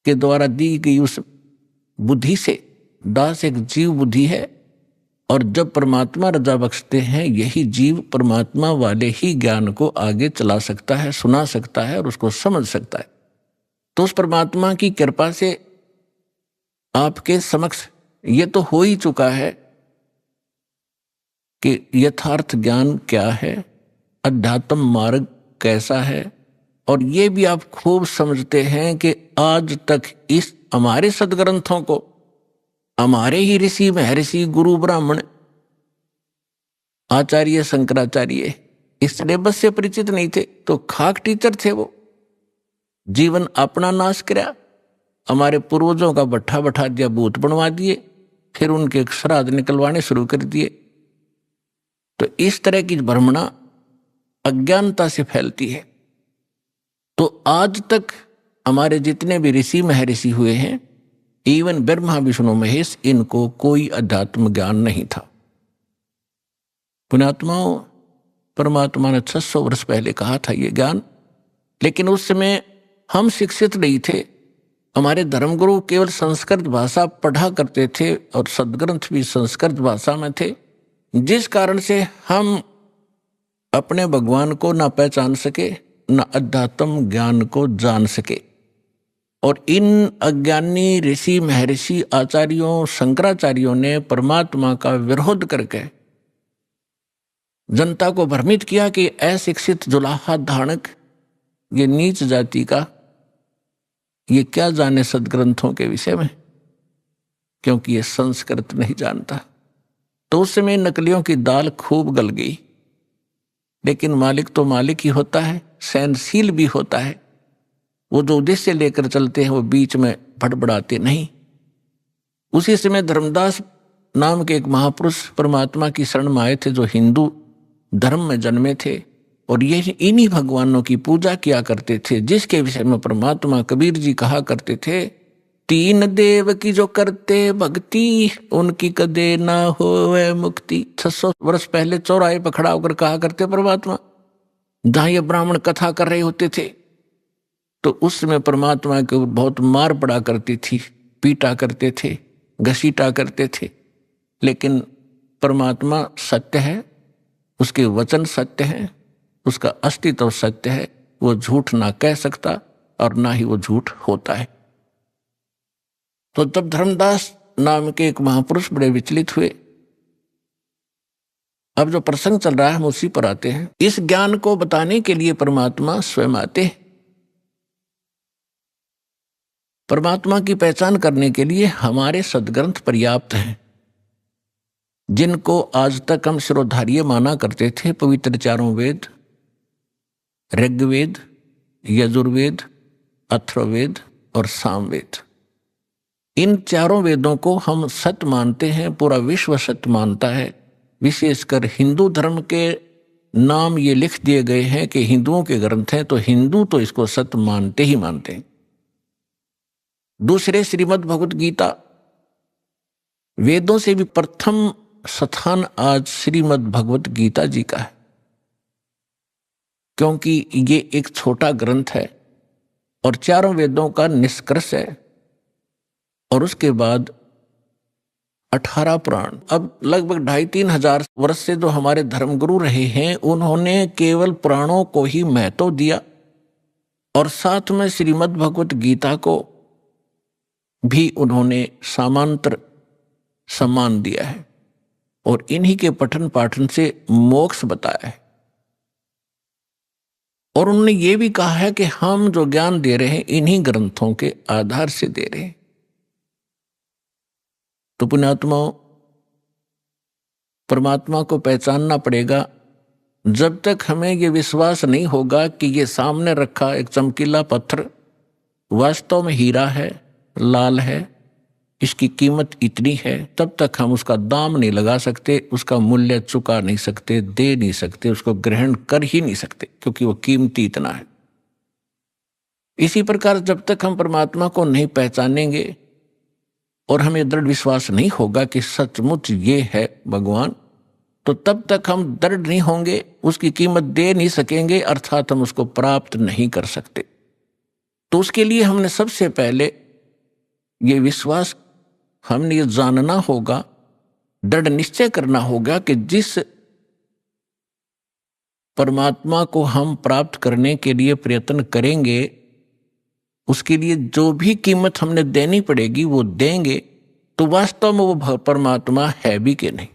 के द्वारा दी गई उस बुद्धि से, दास एक जीव बुद्धि है, और जब परमात्मा रजा बख्शते हैं, यही जीव परमात्मा वाले ही ज्ञान को आगे चला सकता है, सुना सकता है और उसको समझ सकता है। तो उस परमात्मा की कृपा से आपके समक्ष ये तो हो ही चुका है कि यथार्थ ज्ञान क्या है, अध्यात्म मार्ग कैसा है। और ये भी आप खूब समझते हैं कि आज तक इस हमारे सदग्रंथों को हमारे ही ऋषि महर्षि गुरु ब्राह्मण आचार्य शंकराचार्य इस सिलेबस से परिचित नहीं थे, तो खाक टीचर थे वो। जीवन अपना नाश किया, हमारे पूर्वजों का भट्ठा बैठा दिया, भूत बनवा दिए, फिर उनके श्राद्ध निकलवाने शुरू कर दिए। तो इस तरह की भ्रमणा अज्ञानता से फैलती है। तो आज तक हमारे जितने भी ऋषि महर्षि हुए हैं, इवन ब्रह्मा विष्णु महेश, इनको कोई अध्यात्म ज्ञान नहीं था। पुण्यात्माओं, परमात्मा ने 600 वर्ष पहले कहा था ये ज्ञान, लेकिन उस समय हम शिक्षित नहीं थे। हमारे धर्मगुरु केवल संस्कृत भाषा पढ़ा करते थे और सदग्रंथ भी संस्कृत भाषा में थे, जिस कारण से हम अपने भगवान को ना पहचान सके, न अध्यात्म ज्ञान को जान सके। और इन अज्ञानी ऋषि महर्षि आचार्यों शंकराचार्यों ने परमात्मा का विरोध करके जनता को भ्रमित किया कि अशिक्षित जुलाहा धानक, ये नीच जाति का, ये क्या जाने सदग्रंथों के विषय में, क्योंकि ये संस्कृत नहीं जानता। तो उस समय नकलियों की दाल खूब गल गई। लेकिन मालिक तो मालिक ही होता है, सहनशील भी होता है। वो जो उद्देश्य लेकर चलते हैं वो बीच में भड़बड़ाते नहीं। उसी समय धर्मदास नाम के एक महापुरुष परमात्मा की शरण में आए थे, जो हिंदू धर्म में जन्मे थे और ये इन्हीं भगवानों की पूजा किया करते थे, जिसके विषय में परमात्मा कबीर जी कहा करते थे, तीन देव की जो करते भक्ति, उनकी कदे ना होवे मुक्ति। 600 वर्ष पहले चौराहे पर खड़ा होकर कहा करते परमात्मा, जहां ये ब्राह्मण कथा कर रहे होते थे। तो उस समय परमात्मा के बहुत मार पड़ा करती थी, पीटा करते थे, घसीटा करते थे। लेकिन परमात्मा सत्य है, उसके वचन सत्य है, उसका अस्तित्व सत्य है, वो झूठ ना कह सकता और ना ही वो झूठ होता है। तो तब धर्मदास नाम के एक महापुरुष बड़े विचलित हुए। अब जो प्रसंग चल रहा है हम उसी पर आते हैं। इस ज्ञान को बताने के लिए परमात्मा स्वयं आते हैं। परमात्मा की पहचान करने के लिए हमारे सदग्रंथ पर्याप्त हैं, जिनको आज तक हम शिरोधार्य माना करते थे। पवित्र चारों वेद, ऋग्वेद, यजुर्वेद, अथर्ववेद और सामवेद, इन चारों वेदों को हम सत्य मानते हैं, पूरा विश्व सत्य मानता है। विशेषकर हिंदू धर्म के नाम ये लिख दिए गए हैं कि हिंदुओं के ग्रंथ हैं, तो हिंदू तो इसको सत्य मानते ही मानते हैं। दूसरे श्रीमद् भगवत गीता, वेदों से भी प्रथम स्थान आज श्रीमद् भगवत गीता जी का है, क्योंकि ये एक छोटा ग्रंथ है और चारों वेदों का निष्कर्ष है। और उसके बाद 18 पुराण। अब लगभग 2,500-3 हजार वर्ष से जो हमारे धर्मगुरु रहे हैं, उन्होंने केवल पुराणों को ही महत्व दिया और साथ में श्रीमद् भगवत गीता को भी उन्होंने समांतर सम्मान दिया है और इन्हीं के पठन पाठन से मोक्ष बताया है। और उन्होंने ये भी कहा है कि हम जो ज्ञान दे रहे हैं इन्हीं ग्रंथों के आधार से दे रहे हैं। तो पुण्यात्माओं, परमात्मा को पहचानना पड़ेगा। जब तक हमें ये विश्वास नहीं होगा कि ये सामने रखा एक चमकीला पत्थर वास्तव में हीरा है, लाल है, इसकी कीमत इतनी है, तब तक हम उसका दाम नहीं लगा सकते, उसका मूल्य चुका नहीं सकते, दे नहीं सकते, उसको ग्रहण कर ही नहीं सकते, क्योंकि वो कीमती इतना है। इसी प्रकार जब तक हम परमात्मा को नहीं पहचानेंगे और हमें दृढ़ विश्वास नहीं होगा कि सचमुच ये है भगवान, तो तब तक हम दृढ़ नहीं होंगे, उसकी कीमत दे नहीं सकेंगे, अर्थात हम उसको प्राप्त नहीं कर सकते। तो उसके लिए हमने सबसे पहले ये विश्वास, हमने ये जानना होगा, दृढ़ निश्चय करना होगा कि जिस परमात्मा को हम प्राप्त करने के लिए प्रयत्न करेंगे, उसके लिए जो भी कीमत हमने देनी पड़ेगी वो देंगे, तो वास्तव में वो परमात्मा है भी कि नहीं।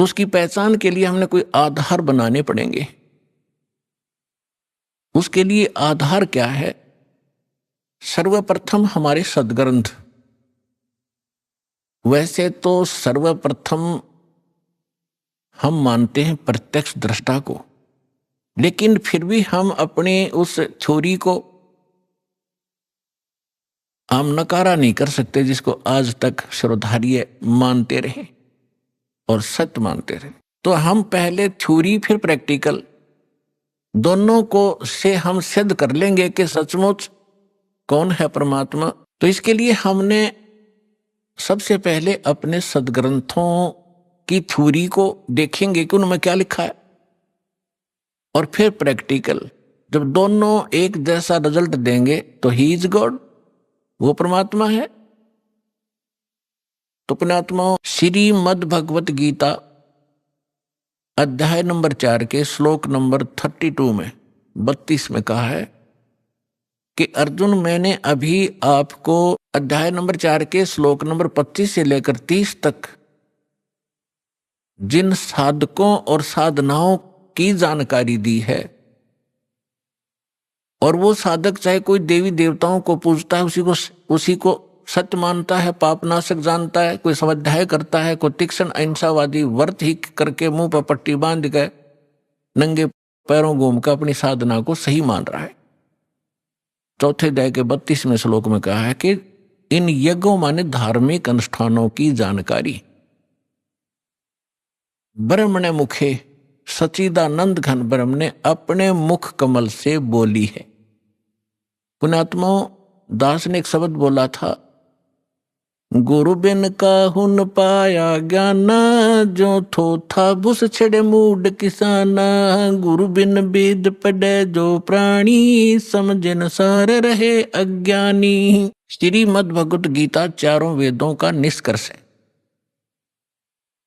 तो उसकी पहचान के लिए हमने कोई आधार बनाने पड़ेंगे। उसके लिए आधार क्या है? सर्वप्रथम हमारे सद्ग्रंथ। वैसे तो सर्वप्रथम हम मानते हैं प्रत्यक्ष दृष्टा को, लेकिन फिर भी हम अपने उस थ्योरी को हम नकारा नहीं कर सकते, जिसको आज तक श्रोधार्य मानते रहे और सत्य मानते रहे। तो हम पहले थ्योरी फिर प्रैक्टिकल दोनों को से हम सिद्ध कर लेंगे कि सचमुच कौन है परमात्मा। तो इसके लिए हमने सबसे पहले अपने सद्ग्रंथों की थ्योरी को देखेंगे कि उनमें क्या लिखा है, और फिर प्रैक्टिकल। जब दोनों एक जैसा रिजल्ट देंगे तो ही इज गॉड, वो परमात्मा है। तो पुण्यात्माओं, श्रीमद् भगवत गीता अध्याय नंबर 4 के श्लोक नंबर 32 में 32 में कहा है कि अर्जुन, मैंने अभी आपको अध्याय नंबर 4 के श्लोक नंबर 25 से लेकर 30 तक जिन साधकों और साधनाओं की जानकारी दी है, और वो साधक चाहे कोई देवी देवताओं को पूजता है, उसी को सत्य मानता है, पापनाशक जानता है, कोई स्वाध्याय करता है, कोई तीक्ष्ण अहिंसावादी व्रत ही करके मुंह पर पट्टी बांध के नंगे पैरों घूम कर अपनी साधना को सही मान रहा है। चौथे अध्याय के 32वें श्लोक में कहा है कि इन यज्ञों माने धार्मिक अनुष्ठानों की जानकारी ब्रह्मणे मुखे सच्चिदानंद घन ब्रह्म ने अपने मुख कमल से बोली है। पुण्यात्माओं, दास ने एक शब्द बोला था, गुरु बिन काहुन पाया ज्ञाना, जो थो था बुस छड़े मूड किसाना, गुरु बिन वेद पढ़े जो प्राणी, समझन सार रहे अज्ञानी। श्रीमद् भगवत गीता चारों वेदों का निष्कर्ष है।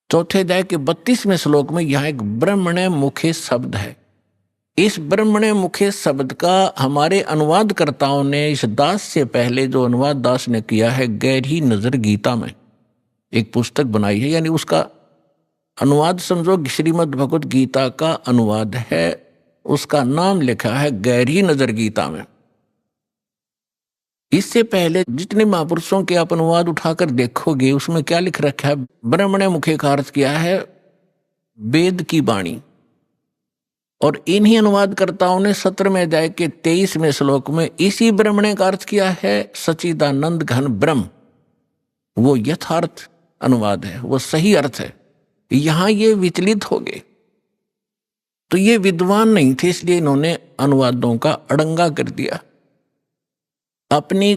चौथे अध्याय के 32वें श्लोक में यहां एक ब्रह्मणे मुखे शब्द है। इस ब्रह्मणे मुखे शब्द का हमारे अनुवादकर्ताओं ने इस दास से पहले जो अनुवाद दास ने किया है गहरी नजर गीता में एक पुस्तक बनाई है, यानी उसका अनुवाद समझो श्रीमद् भगवत गीता का अनुवाद है, उसका नाम लिखा है गहरी नजर गीता में। इससे पहले जितने महापुरुषों के आप अनुवाद उठाकर देखोगे उसमें क्या लिख रखा है? ब्रह्मणे मुखे का अर्थ किया है वेद की वाणी, और इन्हीं अनुवादकर्ताओं ने 17वें अध्याय के 23वें श्लोक में इसी ब्रह्मणे का अर्थ किया है सच्चिदानंद घन ब्रह्म। वो यथार्थ अनुवाद है, वो सही अर्थ है। यहां ये विचलित हो गए, तो ये विद्वान नहीं थे, इसलिए इन्होंने अनुवादों का अड़ंगा कर दिया। अपनी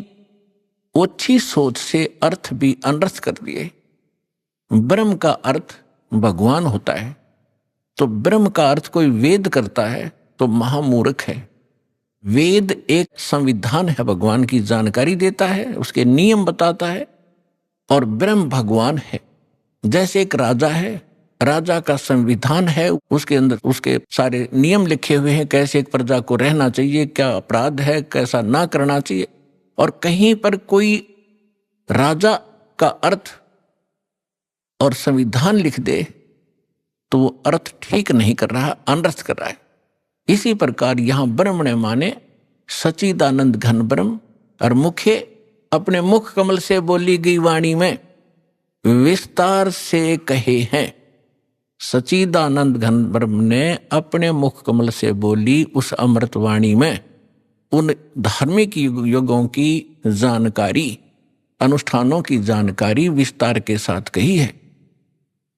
ओछी सोच से अर्थ भी अनर्थ कर दिए। ब्रह्म का अर्थ भगवान होता है, तो ब्रह्म का अर्थ कोई वेद करता है तो महामूर्ख है। वेद एक संविधान है, भगवान की जानकारी देता है, उसके नियम बताता है, और ब्रह्म भगवान है। जैसे एक राजा है, राजा का संविधान है, उसके अंदर उसके सारे नियम लिखे हुए हैं, कैसे एक प्रजा को रहना चाहिए, क्या अपराध है, कैसा ना करना चाहिए। और कहीं पर कोई राजा का अर्थ और संविधान लिख दे तो वो अर्थ ठीक नहीं कर रहा, अनर्थ कर रहा है। इसी प्रकार यहां ब्रह्मणे माने सच्चिदानंद घन ब्रह्म, और मुखे अपने मुख कमल से बोली गई वाणी में विस्तार से कहे हैं। सच्चिदानंद घन ब्रह्म ने अपने मुख कमल से बोली उस अमृत वाणी में उन धार्मिक युगों की जानकारी, अनुष्ठानों की जानकारी विस्तार के साथ कही है,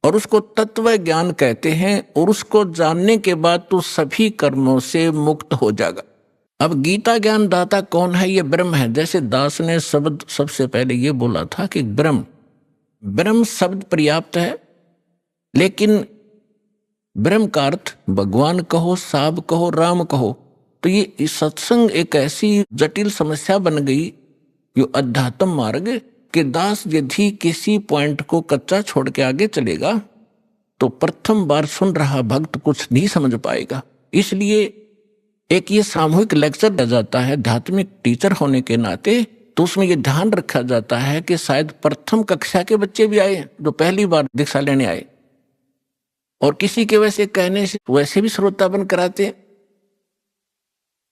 और उसको तत्व ज्ञान कहते हैं। और उसको जानने के बाद तो सभी कर्मों से मुक्त हो जाएगा। अब गीता ज्ञान दाता कौन है? ये ब्रह्म है। जैसे दास ने शब्द सबसे पहले ये बोला था कि ब्रह्म शब्द पर्याप्त है, लेकिन ब्रह्म का अर्थ भगवान कहो, साब कहो, राम कहो, तो ये सत्संग एक ऐसी जटिल समस्या बन गई जो अध्यात्म मार्ग कि दास यदि किसी पॉइंट को कच्चा छोड़ के आगे चलेगा तो प्रथम बार सुन रहा भक्त कुछ नहीं समझ पाएगा। इसलिए एक ये सामूहिक लेक्चर दिया जाता है आध्यात्मिक टीचर होने के नाते, तो उसमें ये ध्यान रखा जाता है कि शायद प्रथम कक्षा के बच्चे भी आए जो पहली बार दीक्षा लेने आए, और किसी के वैसे कहने से वैसे भी श्रोतापन कराते हैं।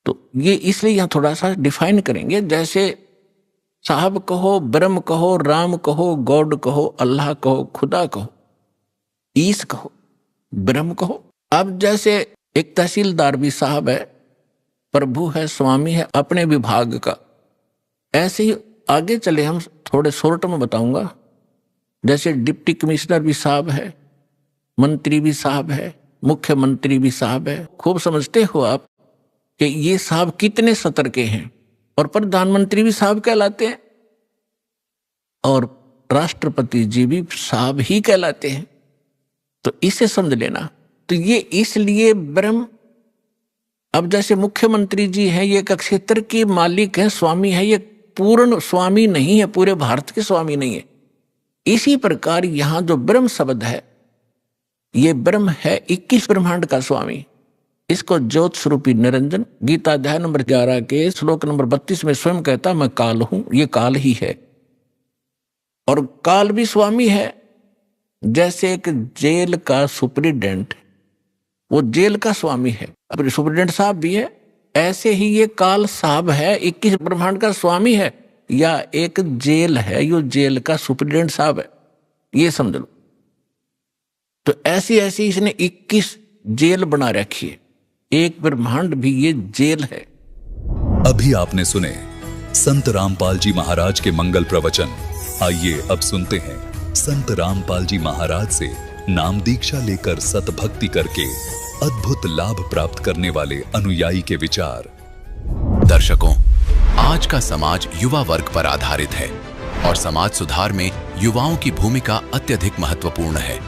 तो ये इसलिए यहाँ थोड़ा सा डिफाइन करेंगे। जैसे साहब कहो, ब्रह्म कहो, राम कहो, गॉड कहो, अल्लाह कहो, खुदा कहो, ईश कहो, ब्रह्म कहो। अब जैसे एक तहसीलदार भी साहब है, प्रभु है, स्वामी है अपने विभाग का। ऐसे ही आगे चले हम थोड़े शॉर्ट में बताऊंगा। जैसे डिप्टी कमिश्नर भी साहब है, मंत्री भी साहब है, मुख्यमंत्री भी साहब है। खूब समझते हो आप कि ये साहब कितने सतर के हैं। और प्रधानमंत्री भी साहब कहलाते हैं और राष्ट्रपति जी भी साहब ही कहलाते हैं। तो इसे समझ लेना। तो ये इसलिए ब्रह्म, अब जैसे मुख्यमंत्री जी हैं, ये एक क्षेत्र के मालिक हैं, स्वामी है, ये पूर्ण स्वामी नहीं है, पूरे भारत के स्वामी नहीं है। इसी प्रकार यहां जो ब्रह्म शब्द है, ये ब्रह्म है 21 ब्रह्मांड का स्वामी। इसको ज्योत स्वरूपी निरंजन गीता अध्याय नंबर 11 के श्लोक नंबर 32 में स्वयं कहता, मैं काल हूं, ये काल ही है। और काल भी स्वामी है। जैसे एक जेल का सुप्रिटेंडेंट, वो जेल का स्वामी है, अब सुप्रिटेंडेंट साहब भी है, ऐसे ही ये काल साहब है, 21 ब्रह्मांड का स्वामी है, या एक जेल है, यो जेल का सुप्रिटेंडेंट साहब है, ये समझ लो। तो ऐसी ऐसी इसने 21 जेल बना रखी है। एक ब्रह्मांड भी ये जेल है। अभी आपने सुने संत रामपाल जी महाराज के मंगल प्रवचन। आइए अब सुनते हैं संत रामपाल जी महाराज से नाम दीक्षा लेकर सतभक्ति करके अद्भुत लाभ प्राप्त करने वाले अनुयायी के विचार। दर्शकों, आज का समाज युवा वर्ग पर आधारित है और समाज सुधार में युवाओं की भूमिका अत्यधिक महत्वपूर्ण है।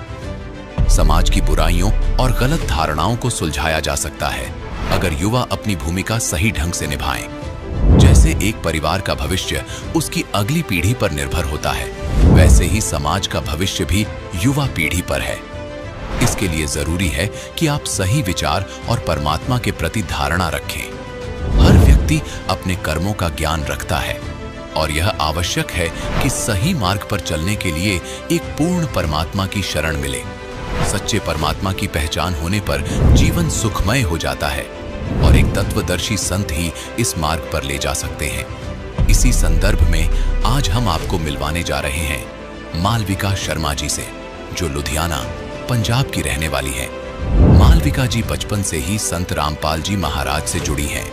समाज की बुराइयों और गलत धारणाओं को सुलझाया जा सकता है अगर युवा अपनी भूमिका सही ढंग से निभाएं। जैसे एक परिवार का भविष्य उसकी अगली पीढ़ी पर निर्भर होता है, वैसे ही समाज का भविष्य भी युवा पीढ़ी पर है। इसके लिए जरूरी है कि आप सही विचार और परमात्मा के प्रति धारणा रखें। हर व्यक्ति अपने कर्मों का ज्ञान रखता है और यह आवश्यक है कि सही मार्ग पर चलने के लिए एक पूर्ण परमात्मा की शरण मिले। सच्चे परमात्मा की पहचान होने पर जीवन सुखमय हो जाता है और एक तत्वदर्शी संत ही इस मार्ग पर ले जा सकते हैं। इसी संदर्भ में आज हम आपको मिलवाने जा रहे हैं मालविका शर्मा जी से, जो लुधियाना, पंजाब की रहने वाली हैं। मालविका जी बचपन से ही संत रामपाल जी महाराज से जुड़ी हैं।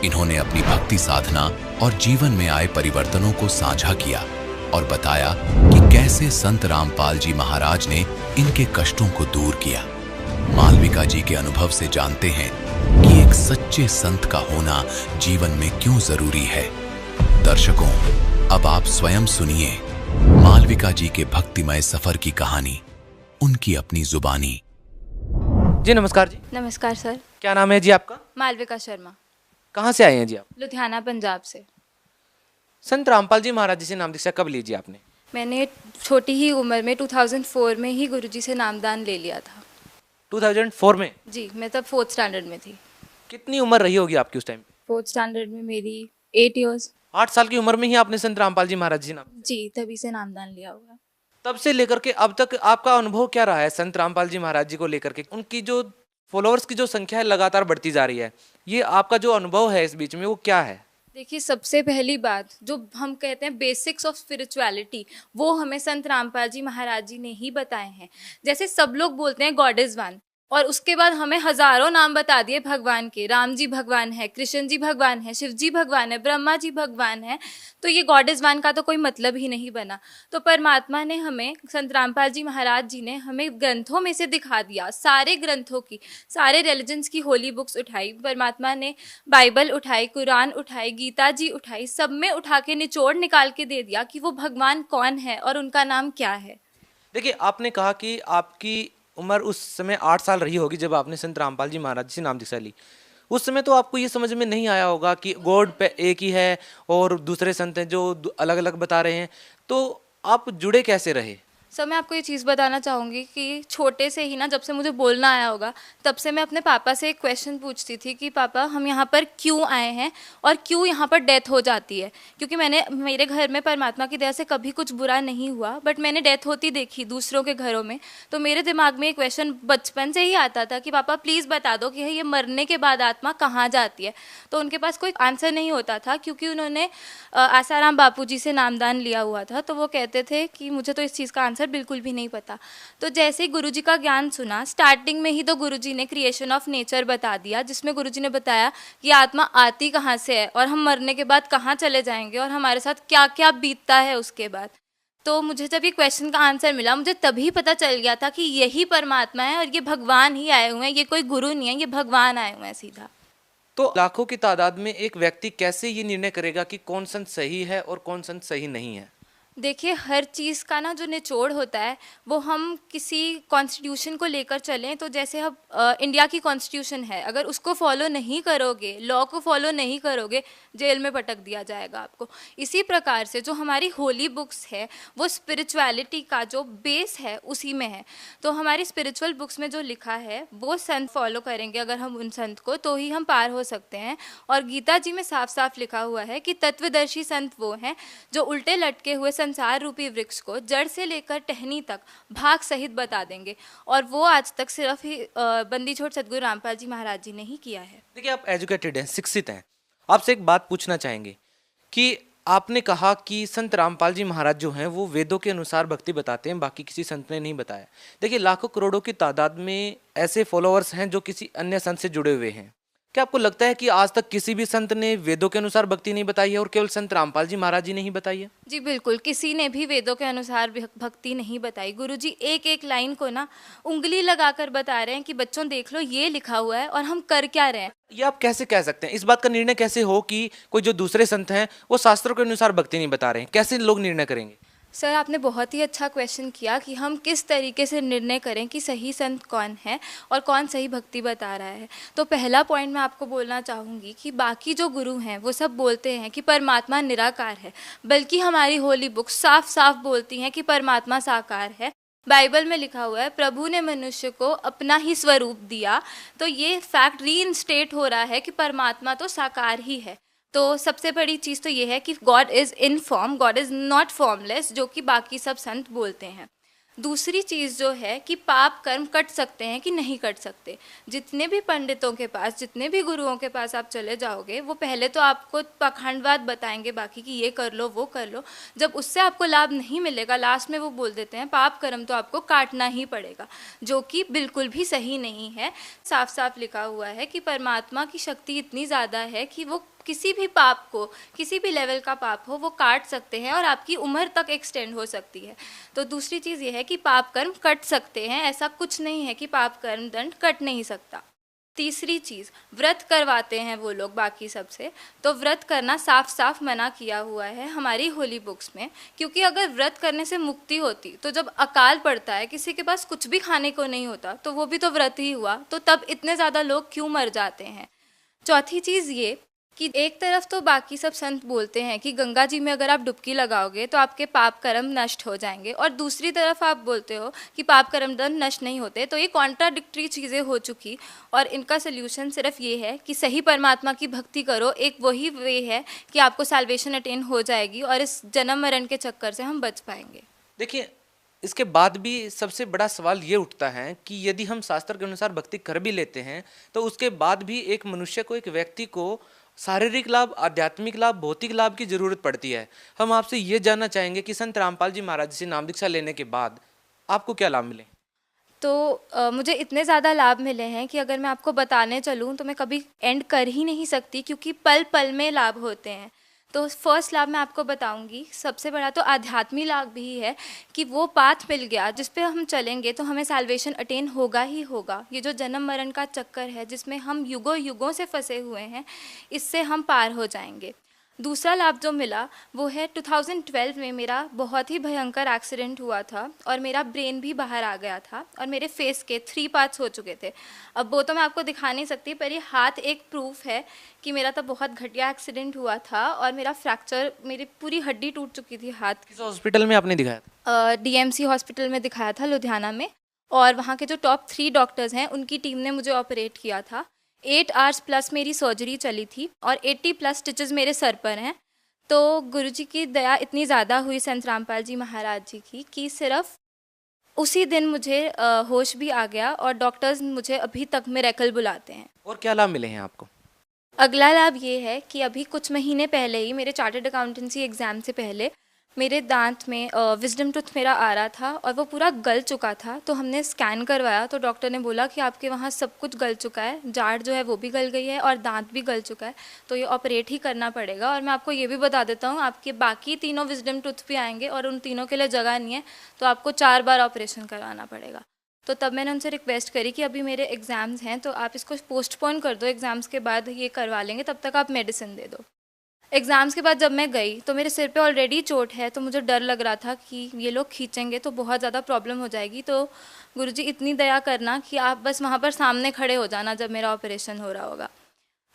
इन्होंने अपनी भक्ति साधना और जीवन में आए परिवर्तनों को साझा किया और बताया कि कैसे संत रामपाल जी महाराज ने इनके कष्टों को दूर किया। मालविका जी के अनुभव से जानते हैं कि एक सच्चे संत का होना जीवन में क्यों जरूरी है। दर्शकों, अब आप स्वयं सुनिए मालविका जी के भक्तिमय सफर की कहानी, उनकी अपनी जुबानी। जी नमस्कार जी। नमस्कार सर। क्या नाम है जी आपका? मालविका शर्मा। कहाँ से आए हैं जी आप? लुधियाना, पंजाब से। संत रामपाल जी महाराज जी से नाम दीक्षा कब लीजिए आपने? मैंने छोटी ही उम्र में 2004 में ही गुरुजी से नामदान ले लिया था। 2004 में? जी, मैं तब 4th स्टैंडर्ड में थी। कितनी उम्र रही होगी आपकी उस टाइम? 4th स्टैंडर्ड में मेरी 8 इयर्स। 8 साल की उम्र में ही आपने संत रामपाल जी महाराज जी नाम? जी, तभी से नामदान लिया हुआ। तब से लेकर के अब तक आपका अनुभव क्या रहा है संत रामपाल जी महाराज जी को लेकर के? उनकी जो फॉलोअर्स की जो संख्या है लगातार बढ़ती जा रही है, ये आपका जो अनुभव है इस बीच में वो क्या है? देखिए, सबसे पहली बात जो हम कहते हैं बेसिक्स ऑफ स्पिरिचुअलिटी, वो हमें संत रामपाल जी महाराज जी ने ही बताए हैं। जैसे सब लोग बोलते हैं गॉड इज वन, और उसके बाद हमें हजारों नाम बता दिए भगवान के। राम जी भगवान है, कृष्ण जी भगवान है, शिव जी भगवान है, ब्रह्मा जी भगवान है। तो ये गॉड इज वन का तो कोई मतलब ही नहीं बना। तो परमात्मा ने हमें, संत रामपाल जी महाराज जी ने हमें ग्रंथों में से दिखा दिया, सारे ग्रंथों की, सारे रिलीजन्स की होली बुक्स उठाई परमात्मा ने, बाइबल उठाई, कुरान उठाई, गीता जी उठाई, सब में उठा के निचोड़ निकाल के दे दिया कि वो भगवान कौन है और उनका नाम क्या है। देखिए, आपने कहा कि आपकी उम्र उस समय 8 साल रही होगी जब आपने संत रामपाल जी महाराज से नाम दीक्षा ली। उस समय तो आपको ये समझ में नहीं आया होगा कि गॉड पे एक ही है और दूसरे संत हैं जो अलग अलग बता रहे हैं। तो आप जुड़े कैसे रहे सर मैं आपको ये चीज़ बताना चाहूँगी कि छोटे से ही ना, जब से मुझे बोलना आया होगा, तब से मैं अपने पापा से एक क्वेश्चन पूछती थी कि पापा हम यहाँ पर क्यों आए हैं और क्यों यहाँ पर डेथ हो जाती है। क्योंकि मेरे घर में परमात्मा की दया से कभी कुछ बुरा नहीं हुआ, बट मैंने डेथ होती देखी दूसरों के घरों में। तो मेरे दिमाग में एक क्वेश्चन बचपन से ही आता था कि पापा प्लीज़ बता दो कि ये मरने के बाद आत्मा कहाँ जाती है। तो उनके पास कोई आंसर नहीं होता था, क्योंकि उन्होंने आसाराम बापू जी से नामदान लिया हुआ था। तो वो कहते थे कि मुझे तो इस चीज़ का आंसर बिल्कुल भी नहीं पता। तो जैसे ही गुरुजी का ज्ञान सुना, स्टार्टिंग में ही तो गुरुजी ने क्रिएशन ऑफ नेचर बता दिया, जिसमें गुरुजी ने बताया कि आत्मा आती कहाँ से है और हम मरने के बाद कहाँ चले जाएंगे और हमारे साथ क्या क्या बीतता है उसके बाद। तो मुझे जब ये क्वेश्चन का आंसर मिला, मुझे तभी पता चल गया था कि यही परमात्मा है और ये भगवान ही आए हुए हैं, ये कोई गुरु नहीं है, ये भगवान आए हुए हैं सीधा। तो लाखों की तादाद में एक व्यक्ति कैसे ये निर्णय करेगा कि कौन संत सही है और कौन संत सही नहीं है? देखिए, हर चीज़ का ना जो निचोड़ होता है वो हम किसी कॉन्स्टिट्यूशन को लेकर चलें, तो जैसे अब इंडिया की कॉन्स्टिट्यूशन है, अगर उसको फॉलो नहीं करोगे, लॉ को फॉलो नहीं करोगे, जेल में पटक दिया जाएगा आपको। इसी प्रकार से जो हमारी होली बुक्स है वो स्पिरिचुअलिटी का जो बेस है उसी में है। तो हमारी स्पिरिचुअल बुक्स में जो लिखा है वो संत फॉलो करेंगे अगर हम उन संत को, तो ही हम पार हो सकते हैं। और गीता जी में साफ साफ लिखा हुआ है कि तत्वदर्शी संत वो हैं जो उल्टे लटके हुए संसार रूपी वृक्ष को जड़ से लेकर टहनी तक भाग सहित बता देंगे। और वो आज तक सिर्फ ही बंदी छोड़ सदगुरु रामपाल जी महाराज जी ने ही किया है। देखिए, आप एजुकेटेड हैं, शिक्षित हैं, आपसे एक बात पूछना चाहेंगे कि आपने कहा कि संत रामपाल जी महाराज जो हैं वो वेदों के अनुसार भक्ति बताते हैं, बाकी किसी संत ने नहीं बताया। देखिए, लाखों करोड़ों की तादाद में ऐसे फॉलोअर्स हैं जो किसी अन्य संत से जुड़े हुए हैं। क्या आपको लगता है कि आज तक किसी भी संत ने वेदों के अनुसार भक्ति नहीं बताई है और केवल संत रामपाल जी महाराज जी ने ही बताई है? जी बिल्कुल, किसी ने भी वेदों के अनुसार भक्ति नहीं बताई। गुरुजी एक एक लाइन को ना उंगली लगाकर बता रहे हैं कि बच्चों देख लो ये लिखा हुआ है और हम कर क्या रहे हैं। ये आप कैसे कह सकते हैं? इस बात का निर्णय कैसे हो कि कोई जो दूसरे संत हैं वो शास्त्रों के अनुसार भक्ति नहीं बता रहे हैं? कैसे लोग निर्णय करेंगे? सर, आपने बहुत ही अच्छा क्वेश्चन किया कि हम किस तरीके से निर्णय करें कि सही संत कौन है और कौन सही भक्ति बता रहा है। तो पहला पॉइंट मैं आपको बोलना चाहूँगी कि बाकी जो गुरु हैं वो सब बोलते हैं कि परमात्मा निराकार है, बल्कि हमारी होली बुक साफ साफ बोलती हैं कि परमात्मा साकार है। बाइबल में लिखा हुआ है प्रभु ने मनुष्य को अपना ही स्वरूप दिया। तो ये फैक्ट रीइंस्टेट हो रहा है कि परमात्मा तो साकार ही है। तो सबसे बड़ी चीज़ तो ये है कि God is in form, God is not formless, जो कि बाकी सब संत बोलते हैं। दूसरी चीज़ जो है कि पाप कर्म कट सकते हैं कि नहीं कट सकते। जितने भी पंडितों के पास, जितने भी गुरुओं के पास आप चले जाओगे, वो पहले तो आपको पाखंडवाद बताएंगे बाकी कि ये कर लो वो कर लो। जब उससे आपको लाभ नहीं मिलेगा, लास्ट में वो बोल देते हैं पाप कर्म तो आपको काटना ही पड़ेगा, जो कि बिल्कुल भी सही नहीं है। साफ साफ लिखा हुआ है कि परमात्मा की शक्ति इतनी ज़्यादा है कि वो किसी भी पाप को, किसी भी लेवल का पाप हो, वो काट सकते हैं और आपकी उम्र तक एक्सटेंड हो सकती है। तो दूसरी चीज़ ये है कि पाप कर्म कट सकते हैं, ऐसा कुछ नहीं है कि पाप कर्म दंड कट नहीं सकता। तीसरी चीज़, व्रत करवाते हैं वो लोग बाकी सबसे, तो व्रत करना साफ साफ मना किया हुआ है हमारी होली बुक्स में। क्योंकि अगर व्रत करने से मुक्ति होती तो जब अकाल पड़ता है, किसी के पास कुछ भी खाने को नहीं होता, तो वो भी तो व्रत ही हुआ, तो तब इतने ज़्यादा लोग क्यों मर जाते हैं। चौथी चीज़ ये कि एक तरफ तो बाकी सब संत बोलते हैं कि गंगा जी में अगर आप डुबकी लगाओगे तो आपके पाप कर्म नष्ट हो जाएंगे, और दूसरी तरफ आप बोलते हो कि पाप कर्म दंड नष्ट नहीं होते। तो ये कॉन्ट्राडिक्टरी चीज़ें हो चुकी, और इनका सल्यूशन सिर्फ ये है कि सही परमात्मा की भक्ति करो। एक वही वे है कि आपको साल्वेशन अटेन हो जाएगी और इस जन्म मरण के चक्कर से हम बच पाएंगे। देखिए, इसके बाद भी सबसे बड़ा सवाल ये उठता है कि यदि हम शास्त्र के अनुसार भक्ति कर भी लेते हैं तो उसके बाद भी एक मनुष्य को, एक व्यक्ति को शारीरिक लाभ, आध्यात्मिक लाभ, भौतिक लाभ की जरूरत पड़ती है। हम आपसे ये जानना चाहेंगे कि संत रामपाल जी महाराज से नाम दीक्षा लेने के बाद आपको क्या लाभ मिले? तो मुझे इतने ज़्यादा लाभ मिले हैं कि अगर मैं आपको बताने चलूँ तो मैं कभी एंड कर ही नहीं सकती, क्योंकि पल पल में लाभ होते हैं। तो फर्स्ट लाभ मैं आपको बताऊंगी, सबसे बड़ा तो आध्यात्मिक लाभ भी है कि वो पाथ मिल गया जिस पे हम चलेंगे तो हमें साल्वेशन अटेन होगा ही होगा। ये जो जन्म मरण का चक्कर है जिसमें हम युगों युगों से फंसे हुए हैं, इससे हम पार हो जाएंगे। दूसरा लाभ जो मिला वो है 2012 में मेरा बहुत ही भयंकर एक्सीडेंट हुआ था और मेरा ब्रेन भी बाहर आ गया था और मेरे फेस के 3 पार्ट्स हो चुके थे। अब वो तो मैं आपको दिखा नहीं सकती, पर ये हाथ एक प्रूफ है कि मेरा तो बहुत घटिया एक्सीडेंट हुआ था और मेरा फ्रैक्चर, मेरी पूरी हड्डी टूट चुकी थी हाथ। किस हॉस्पिटल में आपने दिखाया था? DMC हॉस्पिटल में दिखाया था लुधियाना में, और वहाँ के जो टॉप 3 डॉक्टर्स हैं उनकी टीम ने मुझे ऑपरेट किया था। 8 आवर्स प्लस मेरी सर्जरी चली थी और 80 प्लस स्टिचेस मेरे सर पर हैं। तो गुरुजी की दया इतनी ज़्यादा हुई संत रामपाल जी महाराज जी की कि सिर्फ उसी दिन मुझे होश भी आ गया और डॉक्टर्स मुझे अभी तक मिरेकल बुलाते हैं। और क्या लाभ मिले हैं आपको? अगला लाभ ये है कि अभी कुछ महीने पहले ही मेरे चार्टर्ड अकाउंटेंसी एग्ज़ाम से पहले मेरे दांत में विजडम टूथ मेरा आ रहा था और वो पूरा गल चुका था। तो हमने स्कैन करवाया तो डॉक्टर ने बोला कि आपके वहाँ सब कुछ गल चुका है, जाड़ जो है वो भी गल गई है और दांत भी गल चुका है, तो ये ऑपरेट ही करना पड़ेगा। और मैं आपको ये भी बता देता हूँ, आपके बाकी 3 विजडम टूथ भी आएंगे और उन तीनों के लिए जगह नहीं है, तो आपको 4 बार ऑपरेशन करवाना पड़ेगा। तो तब मैंने उनसे रिक्वेस्ट करी कि अभी मेरे एग्ज़ाम्स हैं तो आप इसको पोस्टपोन कर दो, एग्ज़ाम्स के बाद ये करवा लेंगे, तब तक आप मेडिसिन दे दो। एग्ज़ाम्स के बाद जब मैं गई तो मेरे सिर पे ऑलरेडी चोट है, तो मुझे डर लग रहा था कि ये लोग खींचेंगे तो बहुत ज़्यादा प्रॉब्लम हो जाएगी। तो गुरुजी इतनी दया करना कि आप बस वहाँ पर सामने खड़े हो जाना जब मेरा ऑपरेशन हो रहा होगा।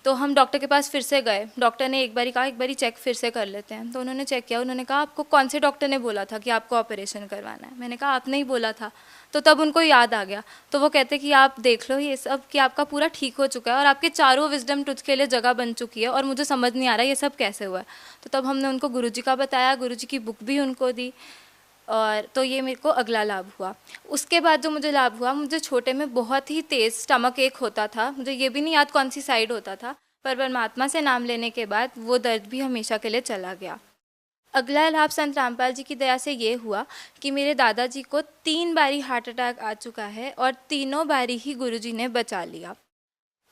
तो हम डॉक्टर के पास फिर से गए। डॉक्टर ने एक बारी कहा एक बारी चेक फिर से कर लेते हैं। तो उन्होंने चेक किया, उन्होंने कहा आपको कौन से डॉक्टर ने बोला था कि आपको ऑपरेशन करवाना है? मैंने कहा आपने ही बोला था। तो तब उनको याद आ गया, तो वो कहते कि आप देख लो ये सब कि आपका पूरा ठीक हो चुका है और आपके 4 विजडम टूथ के लिए जगह बन चुकी है और मुझे समझ नहीं आ रहा ये सब कैसे हुआ है। तो तब हमने उनको गुरुजी का बताया, गुरुजी की बुक भी उनको दी, और तो ये मेरे को अगला लाभ हुआ। उसके बाद जो मुझे लाभ हुआ, मुझे छोटे में बहुत ही तेज़ स्टमक एक होता था, मुझे ये भी नहीं याद कौन सी साइड होता था, पर परमात्मा से नाम लेने के बाद वो दर्द भी हमेशा के लिए चला गया। अगला लाभ संत रामपाल जी की दया से ये हुआ कि मेरे दादाजी को 3 बारी हार्ट अटैक आ चुका है और तीनों बारी ही गुरुजी ने बचा लिया।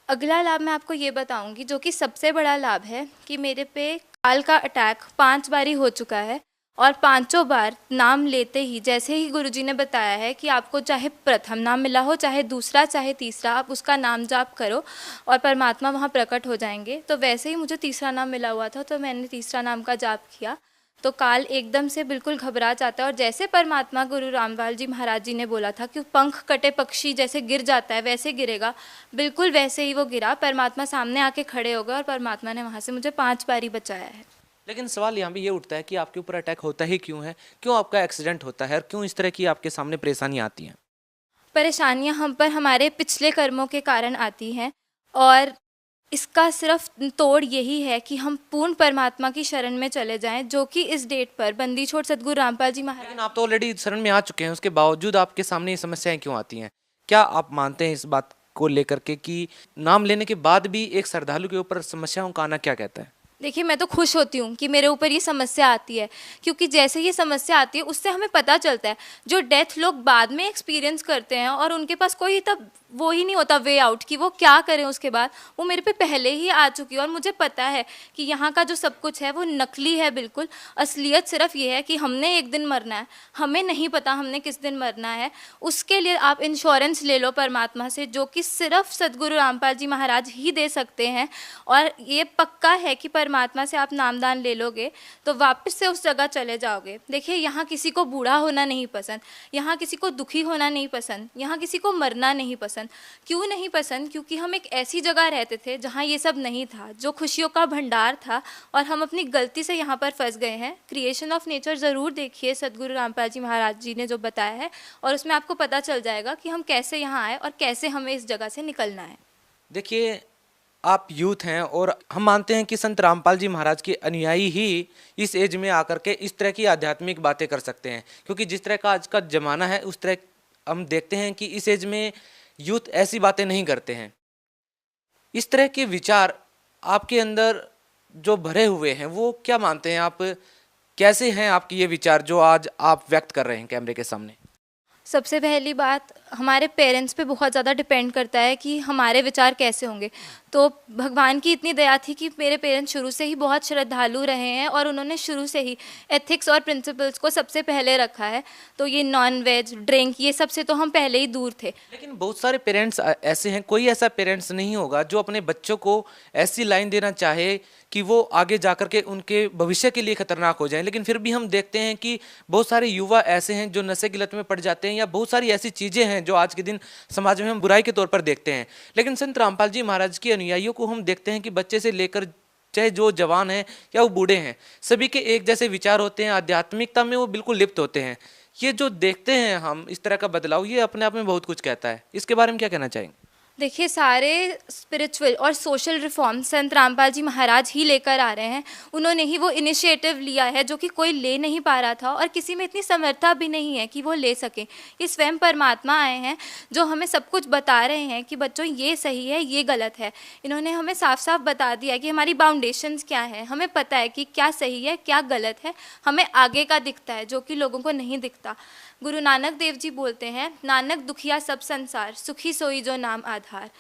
अगला लाभ मैं आपको ये बताऊंगी जो कि सबसे बड़ा लाभ है कि मेरे पे काल का अटैक 5 बारी हो चुका है और 5 बार नाम लेते ही, जैसे ही गुरुजी ने बताया है कि आपको चाहे प्रथम नाम मिला हो, चाहे दूसरा, चाहे तीसरा, आप उसका नाम जाप करो और परमात्मा वहाँ प्रकट हो जाएंगे, तो वैसे ही मुझे तीसरा नाम मिला हुआ था, तो मैंने तीसरा नाम का जाप किया तो काल एकदम से बिल्कुल घबरा जाता है और जैसे परमात्मा गुरु रामपाल जी महाराज जी ने बोला था कि पंख कटे पक्षी जैसे गिर जाता है वैसे गिरेगा, बिल्कुल वैसे ही वो गिरा। परमात्मा सामने आके खड़े हो गए और परमात्मा ने वहाँ से मुझे 5 बारी बचाया है। लेकिन सवाल यहाँ भी ये उठता है कि आपके ऊपर अटैक होता ही क्यों है, क्यों आपका एक्सीडेंट होता है और क्यों इस तरह की आपके सामने परेशानियाँ आती हैं? परेशानियाँ हम पर हमारे पिछले कर्मों के कारण आती हैं और इसका सिर्फ तोड़ यही है कि हम पूर्ण परमात्मा की शरण में चले जाएं, जो कि इस डेट पर बंदी छोड़ सदगुरु रामपाल जी महाराज। लेकिन आप तो ऑलरेडी शरण में आ चुके हैं, उसके बावजूद आपके सामने ये समस्याएं क्यों आती हैं? क्या आप मानते हैं इस बात को लेकर के कि नाम लेने के बाद भी एक श्रद्धालु के ऊपर समस्याओं का आना क्या कहता है? देखिए, मैं तो खुश होती हूँ कि मेरे ऊपर ये समस्या आती है, क्योंकि जैसे ये समस्या आती है उससे हमें पता चलता है जो डेथ लोग बाद में एक्सपीरियंस करते हैं और उनके पास कोई तब वो ही नहीं होता वे आउट कि वो क्या करें उसके बाद, वो मेरे पे पहले ही आ चुकी है और मुझे पता है कि यहाँ का जो सब कुछ है वो नकली है बिल्कुल। असलियत सिर्फ ये है कि हमने एक दिन मरना है, हमें नहीं पता हमने किस दिन मरना है। उसके लिए आप इंश्योरेंस ले लो परमात्मा से, जो कि सिर्फ सदगुरु रामपाल जी महाराज ही दे सकते हैं। और ये पक्का है कि परमात्मा से आप नामदान ले लोगे तो वापस से उस जगह चले जाओगे। देखिए, यहाँ किसी को बूढ़ा होना नहीं पसंद, यहाँ किसी को दुखी होना नहीं पसंद, यहाँ किसी को मरना नहीं पसंद। क्यों नहीं पसंद? क्योंकि हम एक ऐसी जगह रहते थे जहाँ ये सब नहीं था, जो खुशियों का भंडार था, और हम अपनी गलती से यहाँ पर फंस गए हैं। क्रिएशन ऑफ नेचर ज़रूर देखिए, सदगुरु रामपाल जी महाराज जी ने जो बताया है, और उसमें आपको पता चल जाएगा कि हम कैसे यहाँ आए और कैसे हमें इस जगह से निकलना है। देखिए, आप यूथ हैं और हम मानते हैं कि संत रामपाल जी महाराज के अनुयायी ही इस एज में आकर के इस तरह की आध्यात्मिक बातें कर सकते हैं, क्योंकि जिस तरह का आज का ज़माना है उस तरह हम देखते हैं कि इस एज में यूथ ऐसी बातें नहीं करते हैं। इस तरह के विचार आपके अंदर जो भरे हुए हैं वो क्या मानते हैं आप, कैसे हैं आपके ये विचार जो आज आप व्यक्त कर रहे हैं कैमरे के सामने? सबसे पहली बात, हमारे पेरेंट्स पे बहुत ज़्यादा डिपेंड करता है कि हमारे विचार कैसे होंगे। तो भगवान की इतनी दया थी कि मेरे पेरेंट्स शुरू से ही बहुत श्रद्धालु रहे हैं और उन्होंने शुरू से ही एथिक्स और प्रिंसिपल्स को सबसे पहले रखा है। तो ये नॉन वेज, ड्रिंक, ये सब से तो हम पहले ही दूर थे। लेकिन बहुत सारे पेरेंट्स ऐसे हैं, कोई ऐसा पेरेंट्स नहीं होगा जो अपने बच्चों को ऐसी लाइन देना चाहे कि वो आगे जाकर के उनके भविष्य के लिए खतरनाक हो जाए। लेकिन फिर भी हम देखते हैं कि बहुत सारे युवा ऐसे हैं जो नशे की लत में पड़ जाते हैं, या बहुत सारी ऐसी चीज़ें हैं जो आज के दिन समाज में हम बुराई के तौर पर देखते हैं। लेकिन संत रामपाल जी महाराज के अनुयायियों को हम देखते हैं कि बच्चे से लेकर चाहे जो जवान हैं या वो बूढ़े हैं, सभी के एक जैसे विचार होते हैं, आध्यात्मिकता में वो बिल्कुल लिप्त होते हैं। ये जो देखते हैं हम इस तरह का बदलाव, ये अपने आप में बहुत कुछ कहता है। इसके बारे में क्या कहना चाहेंगे? देखिए, सारे स्पिरिचुअल और सोशल रिफॉर्म संत रामपाल जी महाराज ही लेकर आ रहे हैं। उन्होंने ही वो इनिशिएटिव लिया है जो कि कोई ले नहीं पा रहा था और किसी में इतनी समर्था भी नहीं है कि वो ले सके। ये स्वयं परमात्मा आए हैं जो हमें सब कुछ बता रहे हैं कि बच्चों ये सही है, ये गलत है। इन्होंने हमें साफ साफ बता दिया है कि हमारी बाउंडेशंस क्या है, हमें पता है कि क्या सही है क्या गलत है, हमें आगे का दिखता है जो कि लोगों को नहीं दिखता। गुरु नानक देव जी बोलते हैं, नानक दुखिया सब संसार, सुखी सोई जो नाम आधार।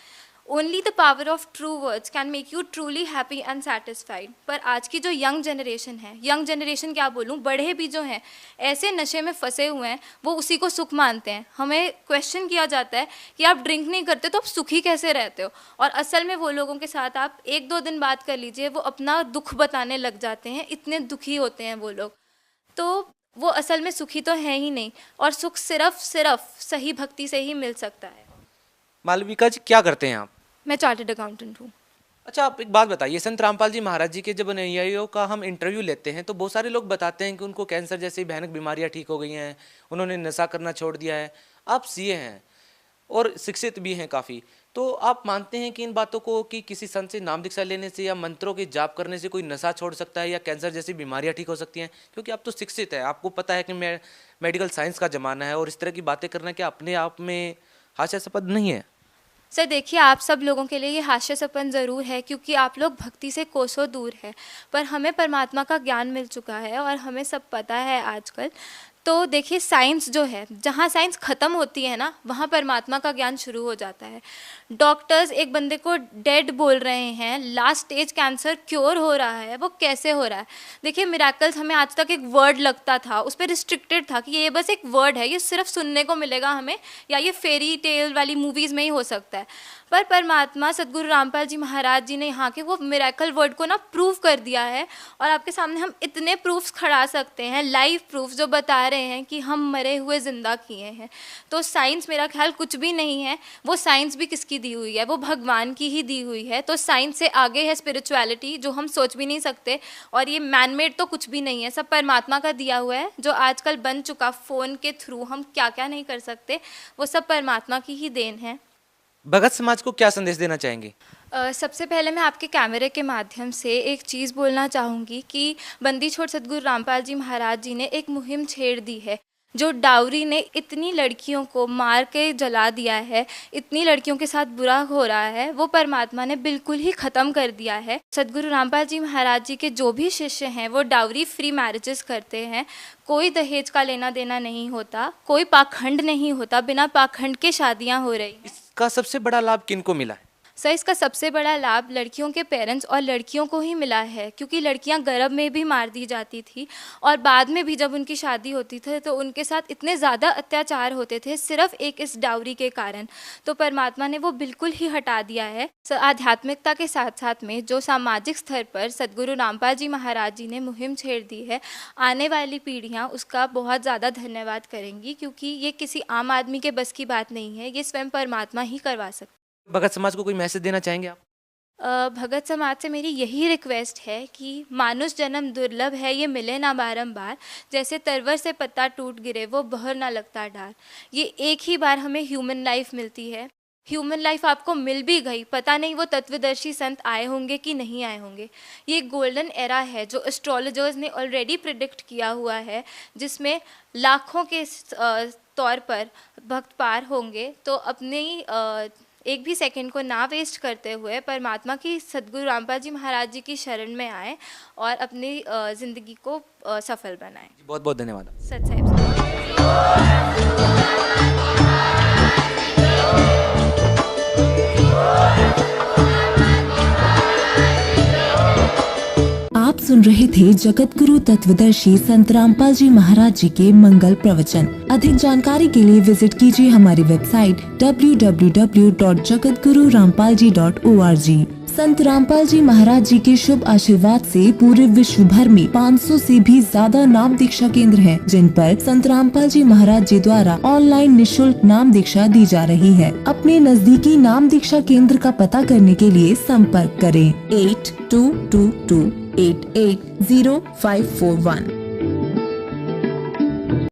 Only the power of true words can make you truly happy and satisfied. पर आज की जो यंग जनरेशन है, यंग जनरेशन क्या बोलूँ, बड़े भी जो हैं ऐसे नशे में फंसे हुए हैं, वो उसी को सुख मानते हैं। हमें क्वेश्चन किया जाता है कि आप ड्रिंक नहीं करते तो आप सुखी कैसे रहते हो, और असल में वो लोगों के साथ आप 1-2 दिन बात कर लीजिए, वो अपना दुख बताने लग जाते हैं, इतने दुखी होते हैं वो लोग। तो वो असल में सुखी तो है ही नहीं, और सुख सिर्फ सही भक्ति से ही मिल सकता है। मालविका जी, क्या करते हैं आप? मैं चार्टर्ड अकाउंटेंट हूँ। अच्छा, आप एक बात बताइए, संत रामपाल जी महाराज जी के जब अनुयायियों का हम इंटरव्यू लेते हैं तो बहुत सारे लोग बताते हैं कि उनको कैंसर जैसी भयानक बीमारियां ठीक हो गई हैं, उन्होंने नशा करना छोड़ दिया है। आप सीए हैं और शिक्षित भी हैं काफ़ी, तो आप मानते हैं कि इन बातों को कि किसी संत से नाम दीक्षा लेने से या मंत्रों के जाप करने से कोई नशा छोड़ सकता है या कैंसर जैसी बीमारियां ठीक हो सकती हैं? क्योंकि आप तो शिक्षित है, आपको पता है कि मेडिकल साइंस का ज़माना है और इस तरह की बातें करना क्या अपने आप में हास्यास्पद नहीं है? सर देखिए, आप सब लोगों के लिए ये हास्यास्पद ज़रूर है क्योंकि आप लोग भक्ति से कोसों दूर है, पर हमें परमात्मा का ज्ञान मिल चुका है और हमें सब पता है आजकल। तो देखिए, साइंस जो है, जहाँ साइंस ख़त्म होती है ना, वहाँ परमात्मा का ज्ञान शुरू हो जाता है। डॉक्टर्स एक बंदे को डेड बोल रहे हैं, लास्ट स्टेज कैंसर क्योर हो रहा है, वो कैसे हो रहा है? देखिए, मिरेकल्स हमें आज तक एक वर्ड लगता था, उस पर रिस्ट्रिक्टेड था कि ये बस एक वर्ड है, ये सिर्फ सुनने को मिलेगा हमें, या ये फेरी टेल वाली मूवीज़ में ही हो सकता है। पर परमात्मा सदगुरु रामपाल जी महाराज जी ने यहाँ के वो मिरेकल वर्ड को ना प्रूव कर दिया है, और आपके सामने हम इतने प्रूफ्स खड़ा सकते हैं, लाइव प्रूफ जो बता रहे हैं कि हम मरे हुए ज़िंदा किए हैं। तो साइंस मेरा ख्याल कुछ भी नहीं है, वो साइंस भी किसकी दी हुई है, वो भगवान की ही दी हुई है। तो साइंस से आगे है स्पिरिचुअलिटी, जो हम सोच भी नहीं सकते, और ये मैनमेड तो कुछ भी नहीं है, सब परमात्मा का दिया हुआ है। जो आजकल बन चुका फ़ोन के थ्रू हम क्या क्या नहीं कर सकते, वो सब परमात्मा की ही देन है। भगत समाज को क्या संदेश देना चाहेंगे? सबसे पहले मैं आपके कैमरे के माध्यम से एक चीज़ बोलना चाहूँगी कि बंदी छोड़ सदगुरु रामपाल जी महाराज जी ने एक मुहिम छेड़ दी है। जो डाउरी ने इतनी लड़कियों को मार के जला दिया है, इतनी लड़कियों के साथ बुरा हो रहा है, वो परमात्मा ने बिल्कुल ही ख़त्म कर दिया है। सदगुरु रामपाल जी महाराज जी के जो भी शिष्य हैं वो डाउरी फ्री मैरिजेस करते हैं, कोई दहेज का लेना देना नहीं होता, कोई पाखंड नहीं होता, बिना पाखंड के शादियाँ हो रही। इसका सबसे बड़ा लाभ किनको मिला है? सर, इसका सबसे बड़ा लाभ लड़कियों के पेरेंट्स और लड़कियों को ही मिला है, क्योंकि लड़कियां गर्भ में भी मार दी जाती थी और बाद में भी जब उनकी शादी होती थी तो उनके साथ इतने ज़्यादा अत्याचार होते थे सिर्फ एक इस डाउरी के कारण। तो परमात्मा ने वो बिल्कुल ही हटा दिया है। आध्यात्मिकता के साथ साथ में जो सामाजिक स्तर पर सदगुरु रामपाल जी महाराज जी ने मुहिम छेड़ दी है, आने वाली पीढ़ियाँ उसका बहुत ज़्यादा धन्यवाद करेंगी, क्योंकि ये किसी आम आदमी के बस की बात नहीं है, ये स्वयं परमात्मा ही करवा सकते। भगत समाज को कोई मैसेज देना चाहेंगे आप? भगत समाज से मेरी यही रिक्वेस्ट है कि मानुष जन्म दुर्लभ है, ये मिले ना बारंबार, जैसे तरवर से पत्ता टूट गिरे वो बहर ना लगता डार। ये एक ही बार हमें ह्यूमन लाइफ मिलती है, ह्यूमन लाइफ आपको मिल भी गई, पता नहीं वो तत्वदर्शी संत आए होंगे कि नहीं आए होंगे। ये गोल्डन एरा है जो एस्ट्रोलॉजर्स ने ऑलरेडी प्रिडिक्ट किया हुआ है, जिसमें लाखों के तौर पर भक्त पार होंगे। तो अपनी एक भी सेकंड को ना वेस्ट करते हुए परमात्मा की सदगुरु रामपाल जी महाराज जी की शरण में आए और अपनी ज़िंदगी को सफल बनाएं। बहुत बहुत धन्यवाद। सत साहिब। सुन रहे थे जगत गुरु तत्वदर्शी संत रामपाल जी महाराज जी के मंगल प्रवचन। अधिक जानकारी के लिए विजिट कीजिए हमारी वेबसाइट www.jagatgururampalji.org। संत रामपाल जी महाराज जी के शुभ आशीर्वाद से पूरे विश्व भर में 500 से भी ज्यादा नाम दीक्षा केंद्र हैं, जिन पर संत रामपाल जी महाराज जी द्वारा ऑनलाइन निशुल्क नाम दीक्षा दी जा रही है। अपने नजदीकी नाम दीक्षा केंद्र का पता करने के लिए संपर्क करें 8222880541।